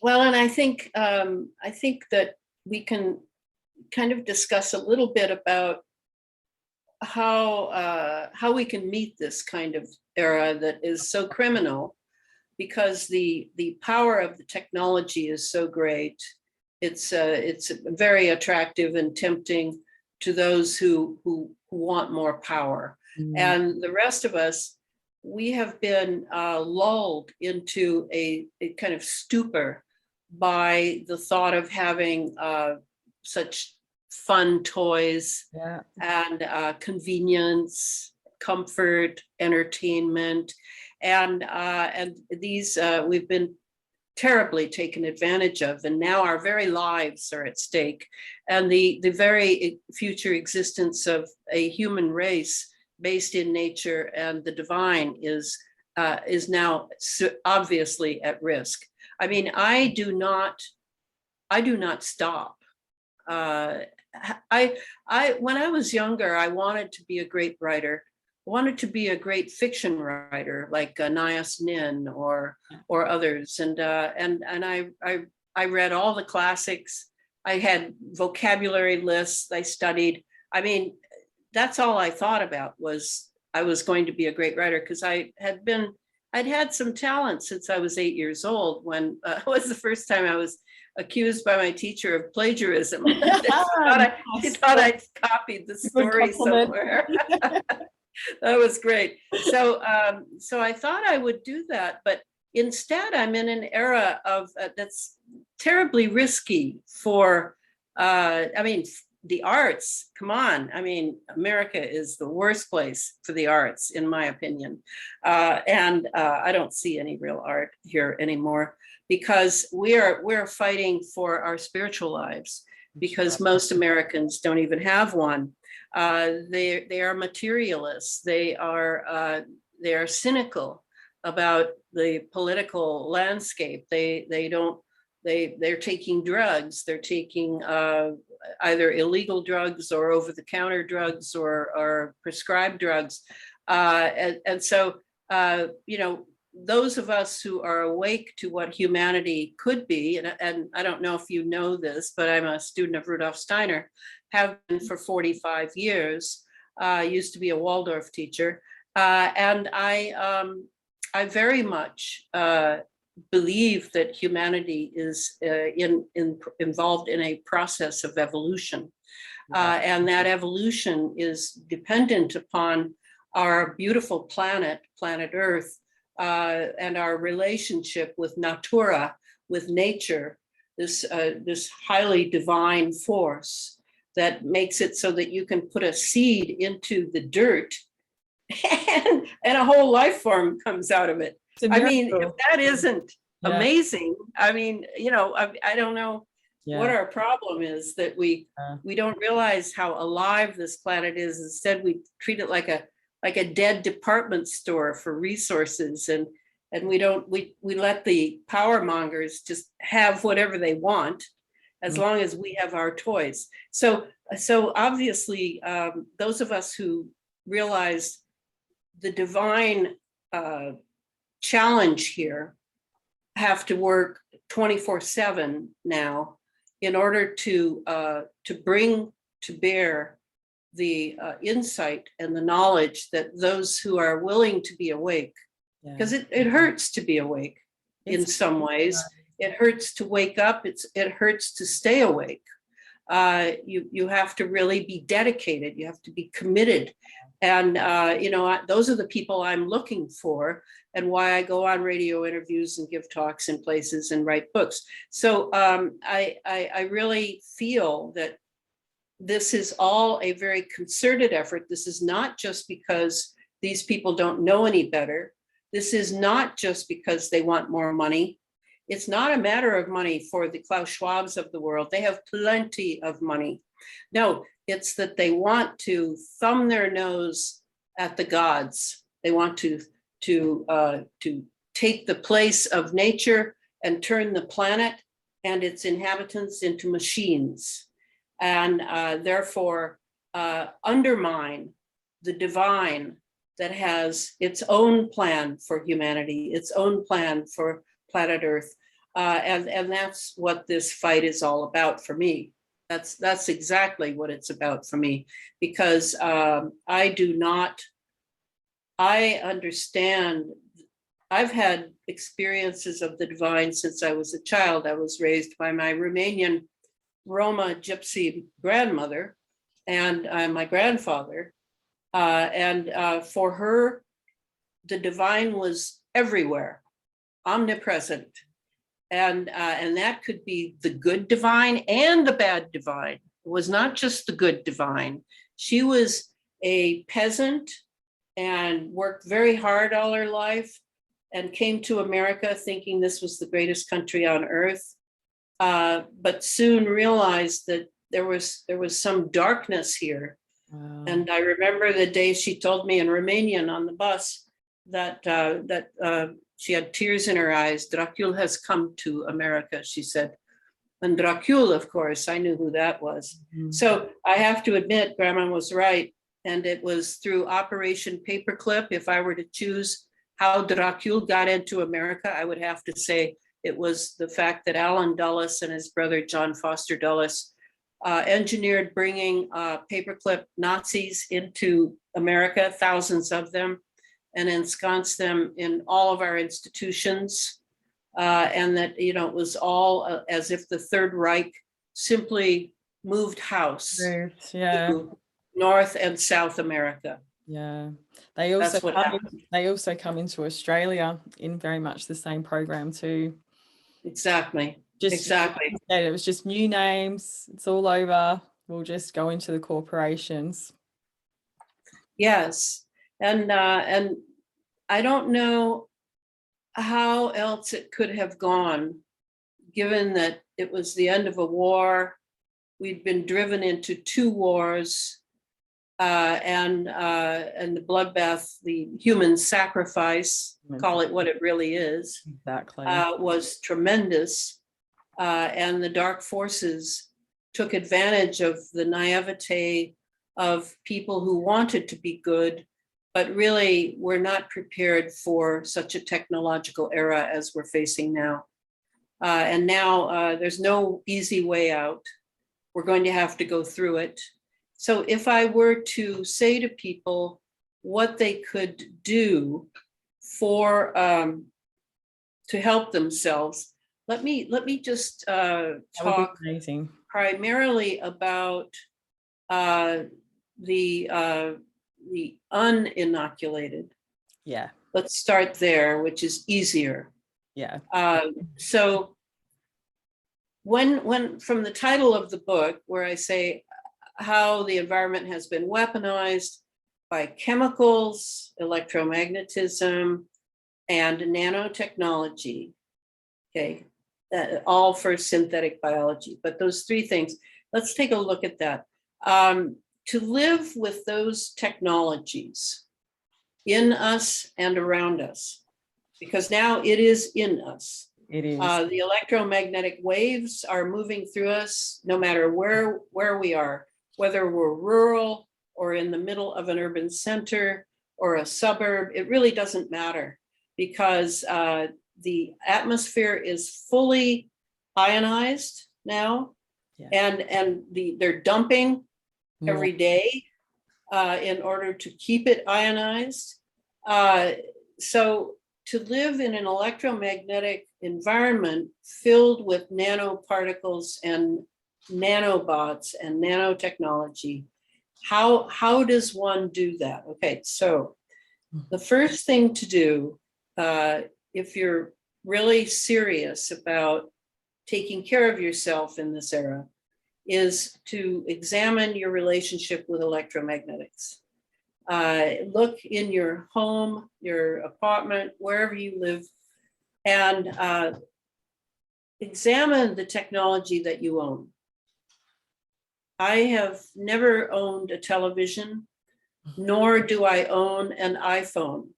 Speaker 2: Well, and I think that we can kind of discuss a little bit about how we can meet this kind of era that is so criminal, because the power of the technology is so great. It's very attractive and tempting to those who want more power. And the rest of us, we have been lulled into a kind of stupor by the thought of having such fun toys and convenience, comfort, entertainment, and these we've been terribly taken advantage of, and now our very lives are at stake, and the very future existence of a human race based in nature and the divine is now obviously at risk. I mean, I do not stop. When I was younger, I wanted to be a great writer. I wanted to be a great fiction writer, like Nias Nin or others, and I read all the classics. I had vocabulary lists. I studied. I mean, that's all I thought about, was I was going to be a great writer, because I'd had some talent since I was 8 years old, when it was the first time I was accused by my teacher of plagiarism. She thought I'd copied the story somewhere. That was great. So I thought I would do that, but instead I'm in an era of that's terribly risky for, I mean, the arts. Come on. I mean, America is the worst place for the arts, in my opinion. And I don't see any real art here anymore, because we're fighting for our spiritual lives, because most Americans don't even have one. They are materialists. They are cynical about the political landscape. They're taking drugs. They're taking either illegal drugs or over-the-counter drugs or prescribed drugs. And so, you know, those of us who are awake to what humanity could be, and I don't know if you know this, but I'm a student of Rudolf Steiner, have been for 45 years, used to be a Waldorf teacher, and I very much believe that humanity is involved in a process of evolution. And that evolution is dependent upon our beautiful planet Earth, and our relationship with natura, with nature, this highly divine force that makes it so that you can put a seed into the dirt and a whole life form comes out of it. I mean, if that isn't amazing, I mean, you know, I don't know what our problem is, that we don't realize how alive this planet is. Instead, we treat it like a dead department store for resources, and we let the power mongers just have whatever they want, as long as we have our toys. So obviously, those of us who realize the divine challenge here have to work 24/7 now in order to bring to bear the insight and the knowledge that those who are willing to be awake, because it hurts to be awake in some ways. It hurts to wake up. It hurts to stay awake. You have to really be dedicated. You have to be committed. And, you know, those are the people I'm looking for, and why I go on radio interviews and give talks in places and write books. So I really feel that this is all a very concerted effort. This is not just because these people don't know any better. This is not just because they want more money. It's not a matter of money for the Klaus Schwabs of the world. They have plenty of money. No, it's that they want to thumb their nose at the gods. They want to take the place of nature and turn the planet and its inhabitants into machines, and therefore undermine the divine that has its own plan for humanity, its own plan for planet Earth. And that's what this fight is all about for me. That's exactly what it's about for me, because I understand, I've had experiences of the divine since I was a child. I was raised by my Romanian Roma gypsy grandmother and my grandfather. And for her, the divine was everywhere, omnipresent. And that could be the good divine and the bad divine. It was not just the good divine. She was a peasant and worked very hard all her life and came to America thinking this was the greatest country on earth, but soon realized that there was some darkness here. Wow. And I remember the day she told me in Romanian on the bus that she had tears in her eyes. Dracul has come to America, she said. And Dracul, of course, I knew who that was. Mm-hmm. So I have to admit, Grandma was right. And it was through Operation Paperclip. If I were to choose how Dracul got into America, I would have to say it was the fact that Alan Dulles and his brother John Foster Dulles engineered bringing paperclip Nazis into America, thousands of them, and ensconced them in all of our institutions. And that, you know, it was all as if the Third Reich simply moved house to North and South America.
Speaker 1: Yeah, they also come into Australia in very much the same program too.
Speaker 2: Exactly.
Speaker 1: It was just new names. It's all over. We'll just go into the corporations.
Speaker 2: Yes, and I don't know how else it could have gone, given that it was the end of a war. We'd been driven into 2 wars, and the bloodbath, the human sacrifice, call it what it really is,
Speaker 1: exactly,
Speaker 2: was tremendous. And the dark forces took advantage of the naivete of people who wanted to be good but really we're not prepared for such a technological era as we're facing now. And now there's no easy way out. We're going to have to go through it. So if I were to say to people what they could do for to help themselves, let me just talk primarily about the uninoculated.
Speaker 1: Yeah.
Speaker 2: Let's start there, which is easier.
Speaker 1: Yeah.
Speaker 2: So when from the title of the book, where I say how the environment has been weaponized by chemicals, electromagnetism, and nanotechnology, okay, all for synthetic biology. But those three things, let's take a look at that. To live with those technologies in us and around us, because now it is in us.
Speaker 1: It is.
Speaker 2: The electromagnetic waves are moving through us no matter where we are, whether we're rural or in the middle of an urban center or a suburb. It really doesn't matter, because the atmosphere is fully ionized now,
Speaker 1: Yeah.
Speaker 2: and they're dumping every day in order to keep it ionized. So to live in an electromagnetic environment filled with nanoparticles and nanobots and nanotechnology, how does one do that? Okay, so the first thing to do, if you're really serious about taking care of yourself in this era, is to examine your relationship with electromagnetics. Look in your home, your apartment, wherever you live, and examine the technology that you own. I have never owned a television, nor do I own an iPhone,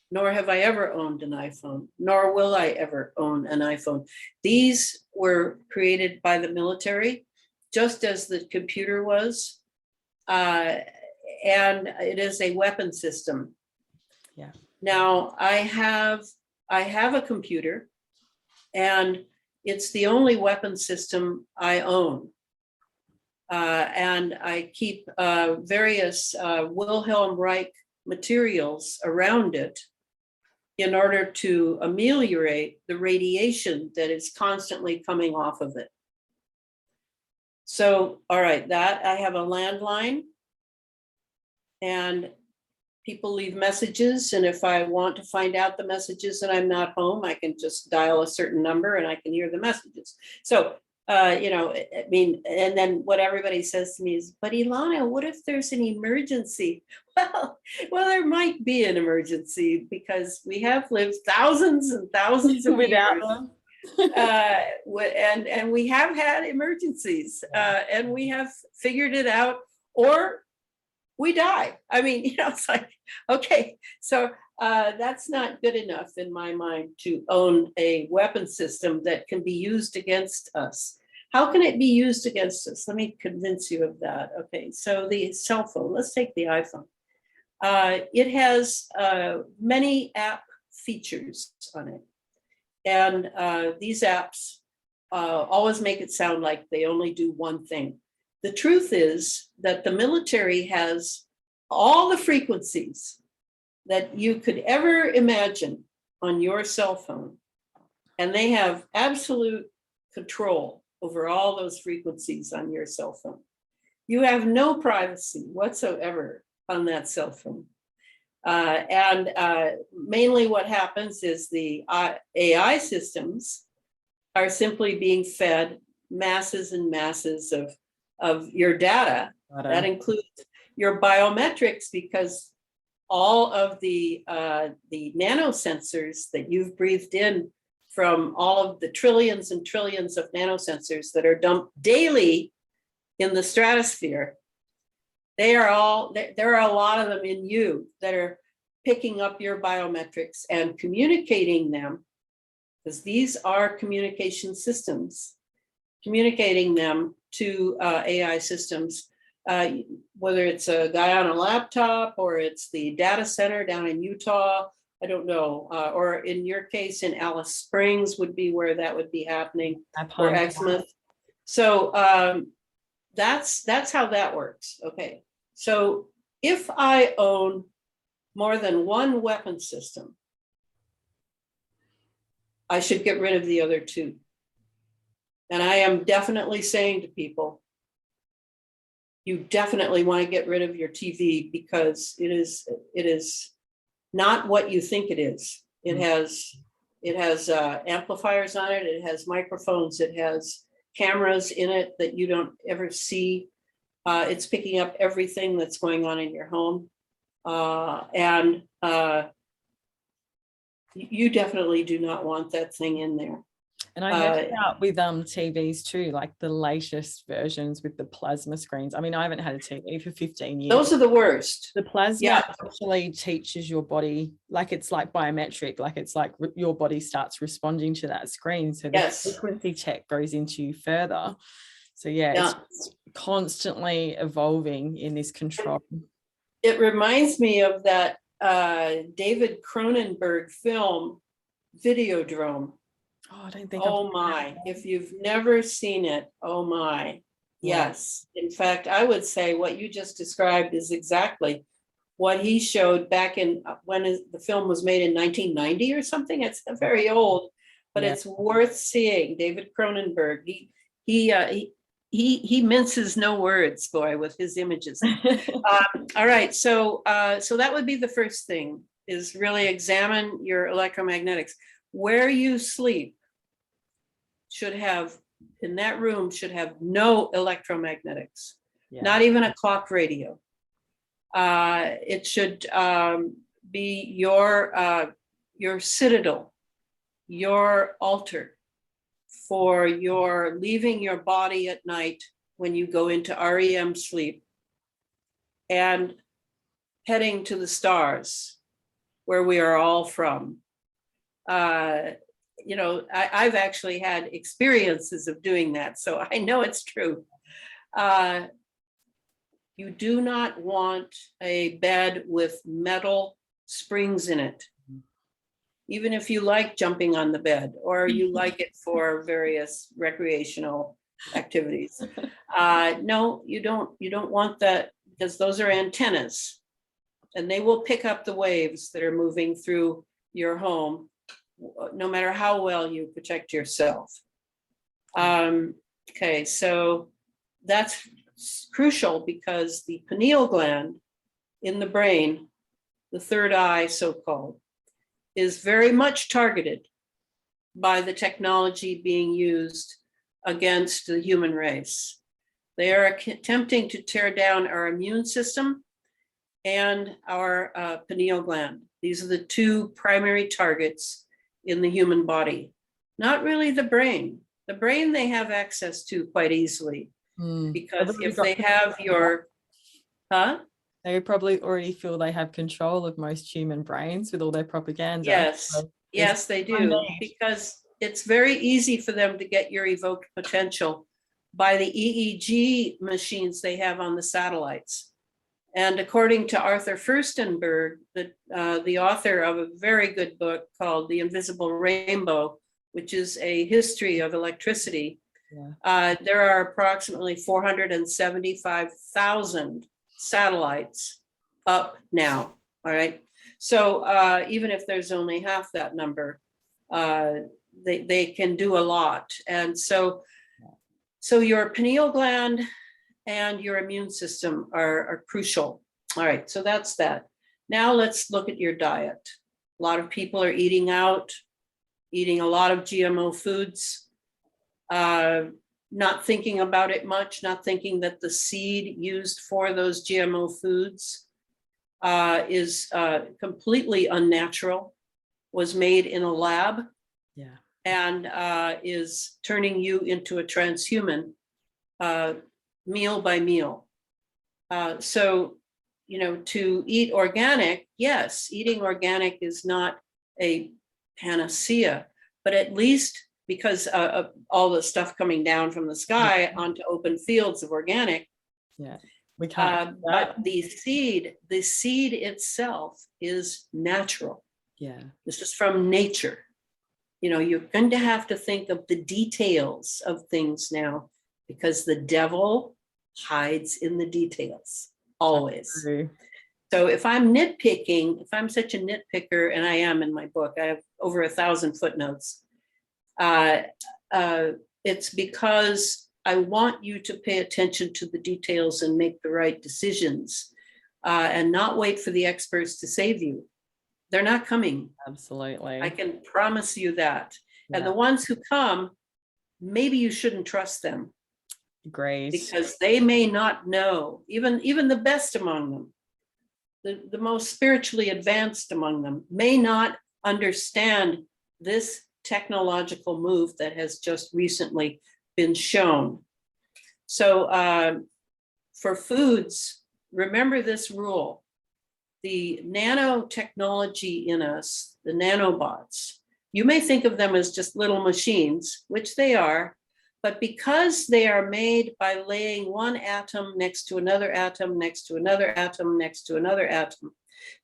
Speaker 2: nor have I ever owned an iPhone, nor will I ever own an iPhone. These were created by the military, just as the computer was. And it is a weapon system.
Speaker 1: Yeah.
Speaker 2: Now I have a computer, and it's the only weapon system I own. And I keep various Wilhelm Reich materials around it in order to ameliorate the radiation that is constantly coming off of it. So, all right, that I have a landline, and people leave messages. And if I want to find out the messages and I'm not home, I can just dial a certain number and I can hear the messages. So, you know, I mean, and then what everybody says to me is, but Elana, what if there's an emergency? Well, there might be an emergency, because we have lived thousands and thousands of
Speaker 1: without
Speaker 2: years.
Speaker 1: them.
Speaker 2: And we have had emergencies, and we have figured it out, or we die. I mean, you know, it's like, okay, so that's not good enough in my mind to own a weapon system that can be used against us. How can it be used against us? Let me convince you of that. Okay, so the cell phone, let's take the iPhone. It has many app features on it. And these apps always make it sound like they only do one thing. The truth is that the military has all the frequencies that you could ever imagine on your cell phone. And they have absolute control over all those frequencies on your cell phone. You have no privacy whatsoever on that cell phone. And mainly what happens is the AI systems are simply being fed masses and masses of your data. That includes your biometrics, because all of the nanosensors that you've breathed in from all of the trillions and trillions of nanosensors that are dumped daily in the stratosphere, there are a lot of them in you that are picking up your biometrics and communicating them, because these are communication systems, communicating them to AI systems whether it's a guy on a laptop or it's the data center down in Utah, I don't know, or in your case in Alice Springs would be where that would be happening, or Exmouth. So that's how that works. Okay, so if I own more than one weapon system, I should get rid of the other two. And I am definitely saying to people, you definitely want to get rid of your TV, because it is not what you think it is. It has amplifiers on it. It has microphones. It has cameras in it that you don't ever see. It's picking up everything that's going on in your home. And you definitely do not want that thing in there.
Speaker 1: And I heard about with TVs too, like the latest versions with the plasma screens. I mean, I haven't had a TV for 15 years.
Speaker 2: Those are the worst.
Speaker 1: The plasma actually teaches your body, like it's like biometric, like it's like your body starts responding to that screen. So the frequency tech goes into you further. So it's constantly evolving in this control.
Speaker 2: It reminds me of that David Cronenberg film, Videodrome.
Speaker 1: Oh, I don't think.
Speaker 2: Oh my, if you've never seen it, oh my. Yes. In fact, I would say what you just described is exactly what he showed back in when the film was made in 1990 or something. It's very old, but it's worth seeing. David Cronenberg. He minces no words, boy, with his images. All right, so that would be the first thing, is really examine your electromagnetics. Where you sleep should have, in that room, should have no electromagnetics, not even a clock radio. It should be your citadel, your altar for your leaving your body at night when you go into REM sleep and heading to the stars, where we are all from. You know, I've actually had experiences of doing that, so I know it's true. You do not want a bed with metal springs in it, even if you like jumping on the bed or you like it for various recreational activities. No, you don't want that, because those are antennas and they will pick up the waves that are moving through your home, no matter how well you protect yourself. Okay, so that's crucial, because the pineal gland in the brain, the third eye so-called, is very much targeted by the technology being used against the human race. They are attempting to tear down our immune system and our pineal gland. These are the two primary targets in the human body, not really the brain. The brain they have access to quite easily, because if they have your,
Speaker 1: they probably already feel they have control of most human brains with all their propaganda.
Speaker 2: Yes,
Speaker 1: so
Speaker 2: yes, they do, because it's very easy for them to get your evoked potential by the EEG machines they have on the satellites. And according to Arthur Furstenberg, the author of a very good book called The Invisible Rainbow, which is a history of electricity, there are approximately 475,000 satellites up now, all right? So even if there's only half that number, they can do a lot. And so your pineal gland and your immune system are crucial. All right, so that's that. Now let's look at your diet. A lot of people are eating out, eating a lot of GMO foods, not thinking about it much, not thinking that the seed used for those GMO foods is completely unnatural, was made in a lab, and is turning you into a transhuman meal by meal. So, you know, to eat organic, yes, eating organic is not a panacea, but at least because of all the stuff coming down from the sky onto open fields of organic,
Speaker 1: We can't.
Speaker 2: But the seed itself is natural.
Speaker 1: Yeah.
Speaker 2: This is from nature. You know, you're going to have to think of the details of things now, because the devil hides in the details, always. So if I'm nitpicking, if I'm such a nitpicker, and I am in my book, I have over 1,000 footnotes, it's because I want you to pay attention to the details and make the right decisions, and not wait for the experts to save you. They're not coming.
Speaker 1: Absolutely.
Speaker 2: I can promise you that.
Speaker 1: Yeah.
Speaker 2: And the ones who come, maybe you shouldn't trust them.
Speaker 1: Great.
Speaker 2: Because they may not know, even the best among them, the most spiritually advanced among them, may not understand this technological move that has just recently been shown. So for foods, remember this rule. The nanotechnology in us, the nanobots, you may think of them as just little machines, which they are, but because they are made by laying one atom next to another atom, next to another atom, next to another atom,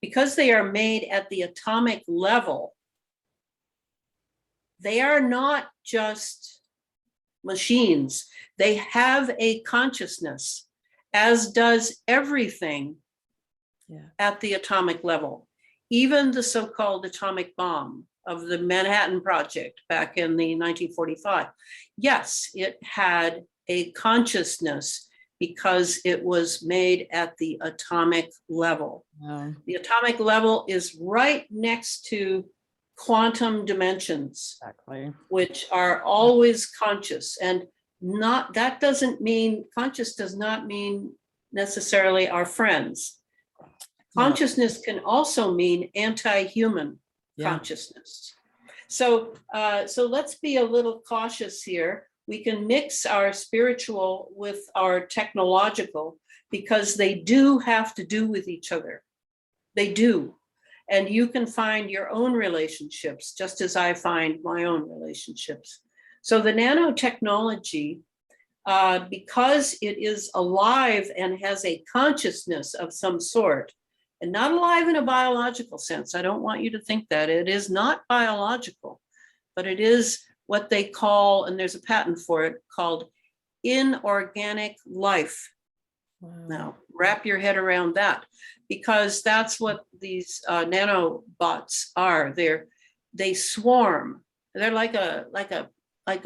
Speaker 2: because they are made at the atomic level, they are not just machines. They have a consciousness, as does everything at the atomic level. Even the so-called atomic bomb of the Manhattan Project back in the 1945. Yes, it had a consciousness because it was made at the atomic level. Wow. The atomic level is right next to quantum dimensions, exactly, which are always conscious. And not, that doesn't mean, conscious does not mean necessarily our friends. Consciousness can also mean anti-human consciousness. So let's be a little cautious here. We can mix our spiritual with our technological, because they do have to do with each other. They do. And you can find your own relationships, just as I find my own relationships. So the nanotechnology, because it is alive and has a consciousness of some sort, and not alive in a biological sense. I don't want you to think that. It is not biological, but it is what they call, and there's a patent for it, called inorganic life. Wow. Now, wrap your head around that, because that's what these nanobots are. They swarm. They're like a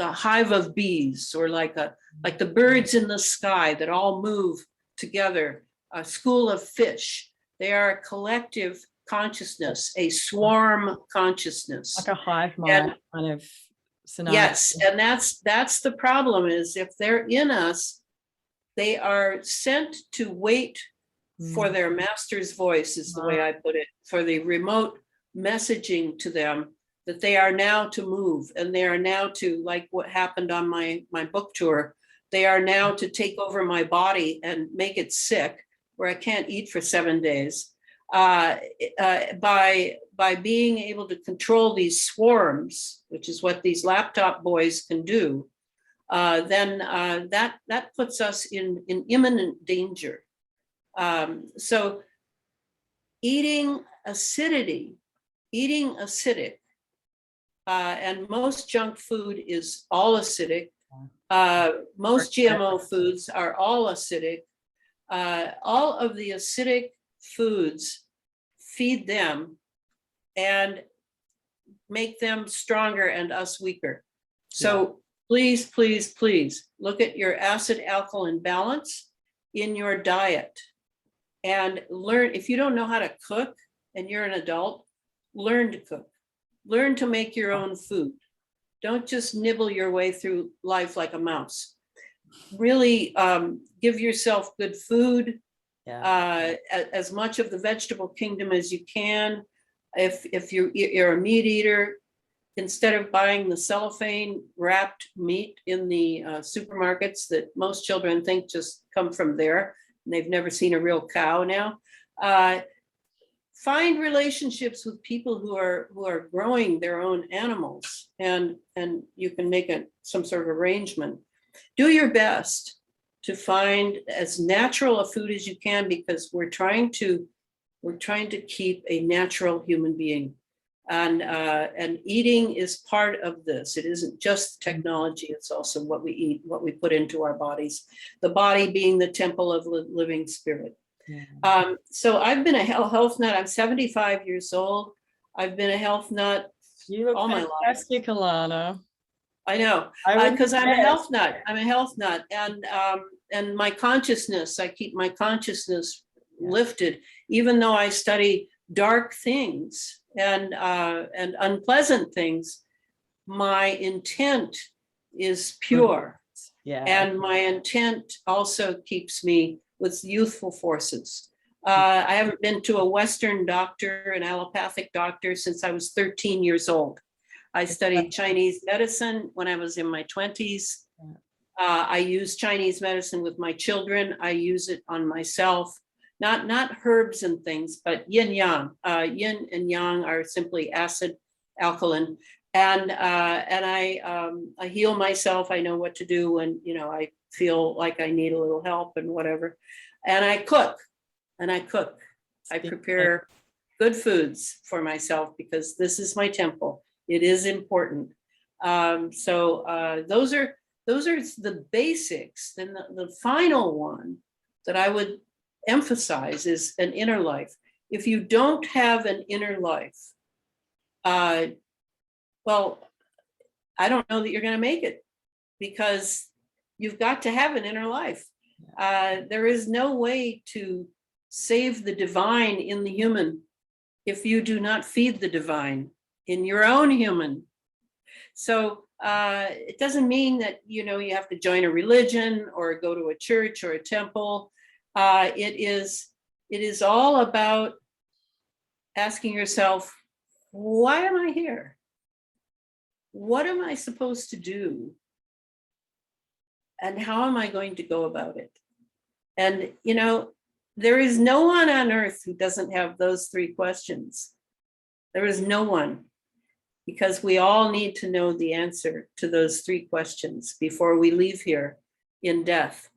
Speaker 2: hive of bees, or like the birds in the sky that all move together, a school of fish. They are a collective consciousness, a swarm consciousness.
Speaker 1: Like a hive mind kind of scenario.
Speaker 2: Yes, and that's the problem, is if they're in us, they are sent to wait for their master's voice, is the way I put it, for the remote messaging to them that they are now to move, and they are now to, like what happened on my book tour, they are now to take over my body and make it sick, where I can't eat for 7 days, by being able to control these swarms, which is what these laptop boys can do, then that puts us in imminent danger. So eating acidic, and most junk food is all acidic. Most GMO foods are all acidic. All of the acidic foods feed them and make them stronger and us weaker. So please, please, please look at your acid-alkaline balance in your diet, and learn. If you don't know how to cook and you're an adult, learn to cook. Learn to make your own food. Don't just nibble your way through life like a mouse. Really give yourself good food, as much of the vegetable kingdom as you can. If you're a meat eater, instead of buying the cellophane wrapped meat in the supermarkets that most children think just come from there, and they've never seen a real cow now, find relationships with people who are growing their own animals, and you can make some sort of arrangement. Do your best to find as natural a food as you can, because we're trying to keep a natural human being. And eating is part of this. It isn't just technology, it's also what we eat, what we put into our bodies, the body being the temple of the living spirit.
Speaker 1: Yeah.
Speaker 2: So I've been a health nut. I'm 75 years old. I've been a health nut
Speaker 1: You look
Speaker 2: all my life.
Speaker 1: fantastic, Alana.
Speaker 2: I know, because I'm a health nut. I'm a health nut, and my consciousness. I keep my consciousness lifted, even though I study dark things and unpleasant things. My intent is pure, and my intent also keeps me with youthful forces. I haven't been to a Western doctor, an allopathic doctor, since I was 13 years old. I studied Chinese medicine when I was in my 20s. I use Chinese medicine with my children. I use it on myself, not herbs and things, but yin yang. Yin and yang are simply acid, alkaline, and I heal myself. I know what to do when I feel like I need a little help and whatever, and I cook. I prepare good foods for myself because this is my temple. It is important. So those are the basics. Then the final one that I would emphasize is an inner life. If you don't have an inner life, well, I don't know that you're going to make it, because you've got to have an inner life. There is no way to save the divine in the human if you do not feed the divine in your own human. So it doesn't mean that you have to join a religion or go to a church or a temple. It is all about asking yourself, why am I here? What am I supposed to do? And how am I going to go about it? And there is no one on earth who doesn't have those three questions. There is no one, because we all need to know the answer to those three questions before we leave here in death.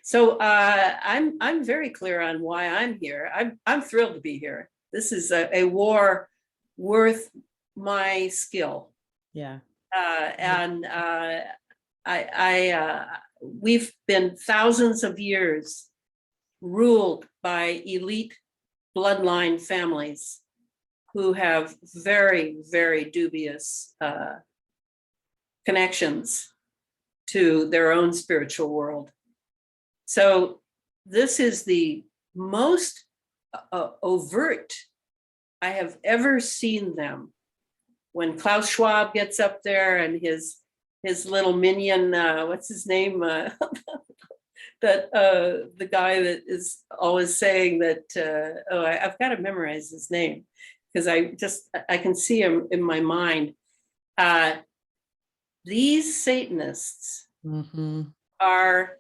Speaker 2: So I'm very clear on why I'm here. I'm thrilled to be here. This is a war worth my skill.
Speaker 1: Yeah.
Speaker 2: And we've been thousands of years ruled by elite bloodline families who have very, very dubious connections to their own spiritual world. So this is the most overt I have ever seen them. When Klaus Schwab gets up there and his little minion, what's his name? That the guy that is always saying that, I've got to memorize his name, because I can see him in my mind. These Satanists are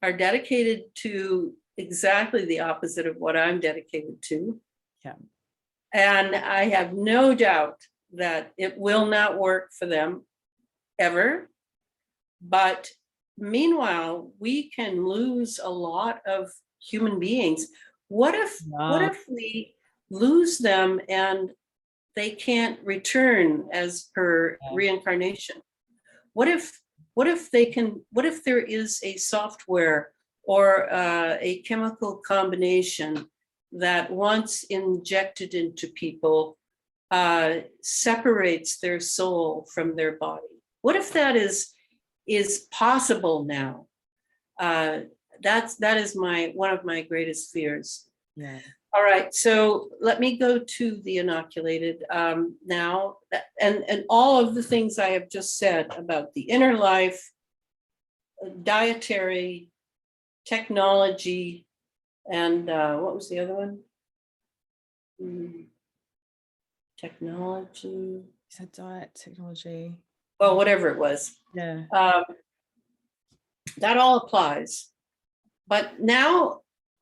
Speaker 2: dedicated to exactly the opposite of what I'm dedicated to.
Speaker 1: Yeah.
Speaker 2: And I have no doubt that it will not work for them ever. But meanwhile, we can lose a lot of human beings. What if we lose them and they can't return as per reincarnation? What if there is a software or a chemical combination that, once injected into people, separates their soul from their body? What if that is possible now? That is one of my greatest fears.
Speaker 1: Yeah.
Speaker 2: All right, so let me go to the inoculated now, and all of the things I have just said about the inner life, dietary, technology, and what was the other one? Technology.
Speaker 1: You said diet, technology.
Speaker 2: Well, whatever it was.
Speaker 1: Yeah.
Speaker 2: That all applies. But now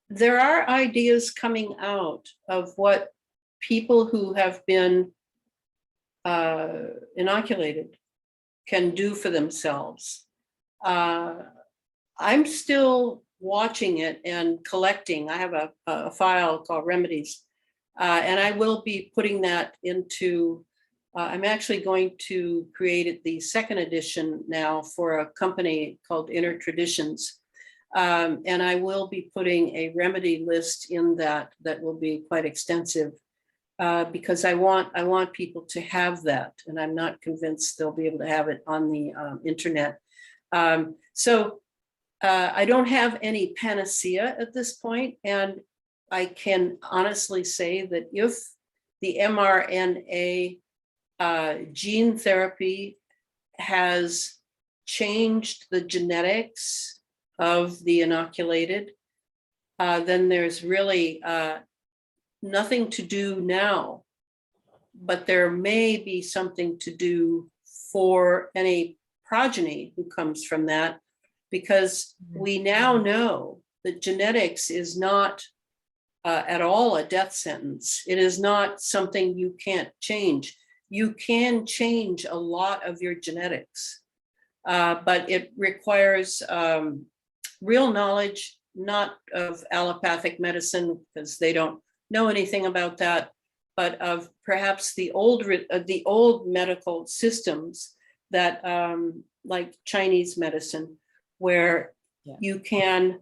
Speaker 2: there are ideas coming out of what people who have been inoculated can do for themselves. I'm still watching it and collecting. I have a file called Remedies, and I will be putting that into, I'm actually going to create the second edition now for a company called Inner Traditions. And I will be putting a remedy list in that will be quite extensive, because I want people to have that, and I'm not convinced they'll be able to have it on the internet. So I don't have any panacea at this point, and I can honestly say that if the mRNA gene therapy has changed the genetics of the inoculated, then there's really nothing to do now, but there may be something to do for any progeny who comes from that, because we now know that genetics is not at all a death sentence. It is not something you can't change. You can change a lot of your genetics, but it requires real knowledge, not of allopathic medicine, because they don't know anything about that, but of perhaps the old medical systems that, like Chinese medicine, where you can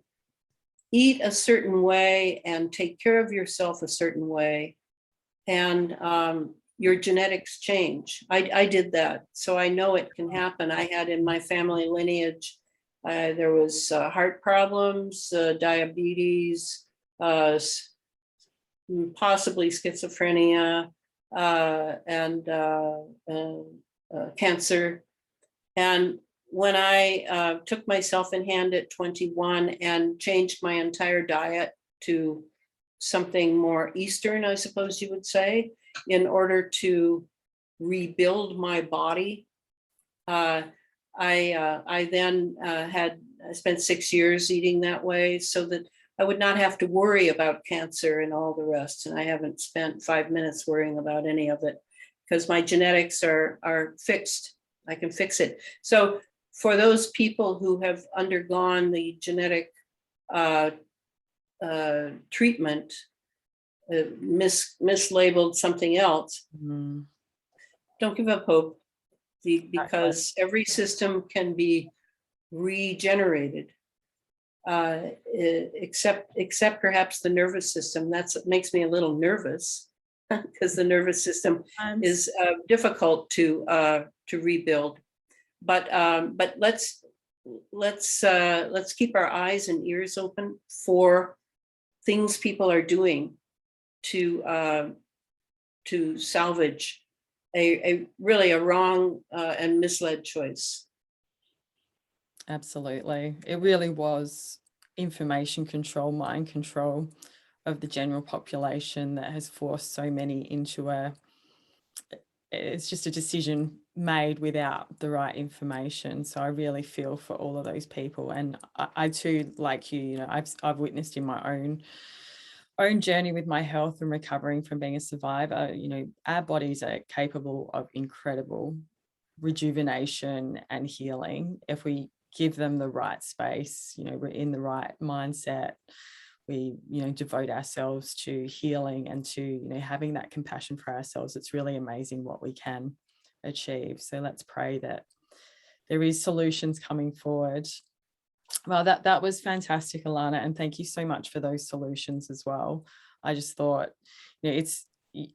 Speaker 2: eat a certain way and take care of yourself a certain way, and your genetics change. I did that, so I know it can happen. I had in my family lineage, there was heart problems, diabetes, possibly schizophrenia, and cancer. And when I took myself in hand at 21 and changed my entire diet to something more Eastern, I suppose you would say, in order to rebuild my body, I then I spent 6 years eating that way so that I would not have to worry about cancer and all the rest. And I haven't spent 5 minutes worrying about any of it, because my genetics are fixed. I can fix it. So for those people who have undergone the genetic treatment, mislabeled something else, don't give up hope, because every system can be regenerated, except perhaps the nervous system. That's what makes me a little nervous, because the nervous system is difficult to rebuild. But let's keep our eyes and ears open for things people are doing to salvage a really wrong and misled choice.
Speaker 1: Absolutely. It really was information control, mind control of the general population that has forced so many into it's just a decision made without the right information. So I really feel for all of those people. And I too, like you, I've witnessed in my own journey with my health and recovering from being a survivor, our bodies are capable of incredible rejuvenation and healing if we give them the right space. We're in the right mindset. We devote ourselves to healing and to having that compassion for ourselves. It's really amazing what we can achieve. So let's pray that there is solutions coming forward. Well, that was fantastic, Elana, and thank you so much for those solutions as well. I just thought it's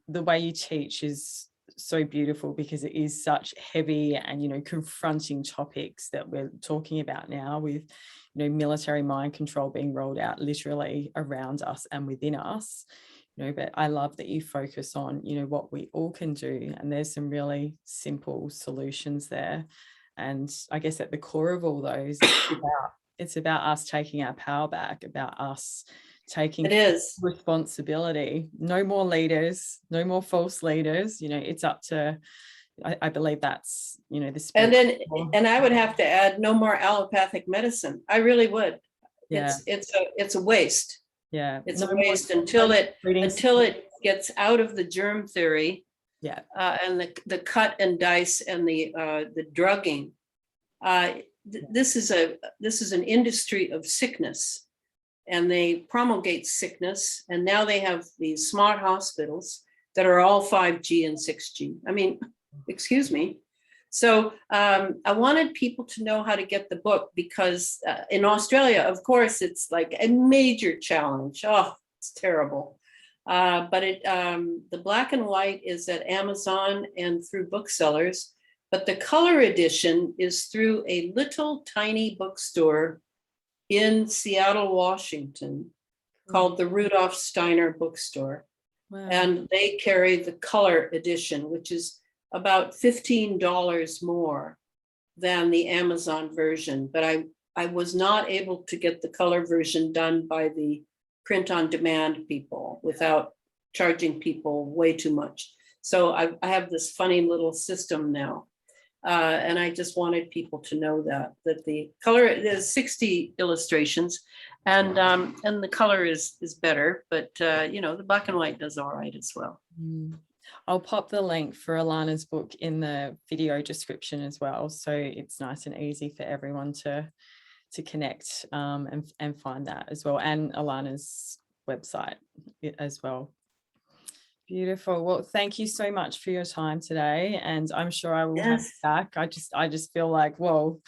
Speaker 1: the way you teach is so beautiful, because it is such heavy and confronting topics that we're talking about now, with military mind control being rolled out literally around us and within us. But I love that you focus on what we all can do, and there's some really simple solutions there. And I guess at the core of all those, it's about us taking our power back, about us taking responsibility. No more leaders, no more false leaders. It's up to, I believe that's the spirit.
Speaker 2: And I would have to add, no more allopathic medicine. I really would.
Speaker 1: Yeah.
Speaker 2: It's a waste.
Speaker 1: Yeah,
Speaker 2: it's a waste until it gets out of the germ theory.
Speaker 1: Yeah,
Speaker 2: and the cut and dice and the drugging. this is an industry of sickness, and they promulgate sickness. And now they have these smart hospitals that are all 5G and 6G. I mean, excuse me. So I wanted people to know how to get the book, because in Australia, of course, it's like a major challenge. Oh, it's terrible. But the black and white is at Amazon and through booksellers. But the color edition is through a little tiny bookstore in Seattle, Washington, called the Rudolf Steiner Bookstore.
Speaker 1: Wow.
Speaker 2: And they carry the color edition, which is about $15 more than the Amazon version. But I was not able to get the color version done by the print on demand people without charging people way too much. So I have this funny little system now. And I just wanted people to know that the color, there's 60 illustrations, and the color is better, but you know, the black and white does all right as well.
Speaker 1: I'll pop the link for Elana's book in the video description as well, so it's nice and easy for everyone to connect and find that as well, and Elana's website as well. Beautiful. Well, thank you so much for your time today, and I'm sure I will have you back. I just feel like, whoa,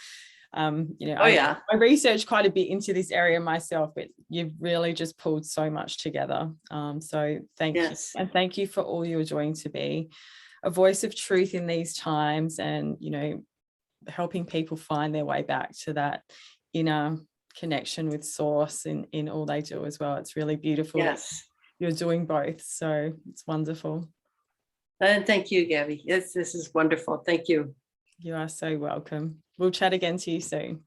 Speaker 1: you know, I researched quite a bit into this area myself, but you've really just pulled so much together. So thank you, and thank you for all you're doing to be a voice of truth in these times, and you know, helping people find their way back to that inner connection with source in all they do as well. It's really beautiful.
Speaker 2: Yes.
Speaker 1: You're doing both, so it's wonderful.
Speaker 2: And thank you, Gabby. Yes, this is wonderful. Thank you.
Speaker 1: You are so welcome. We'll chat again to you soon.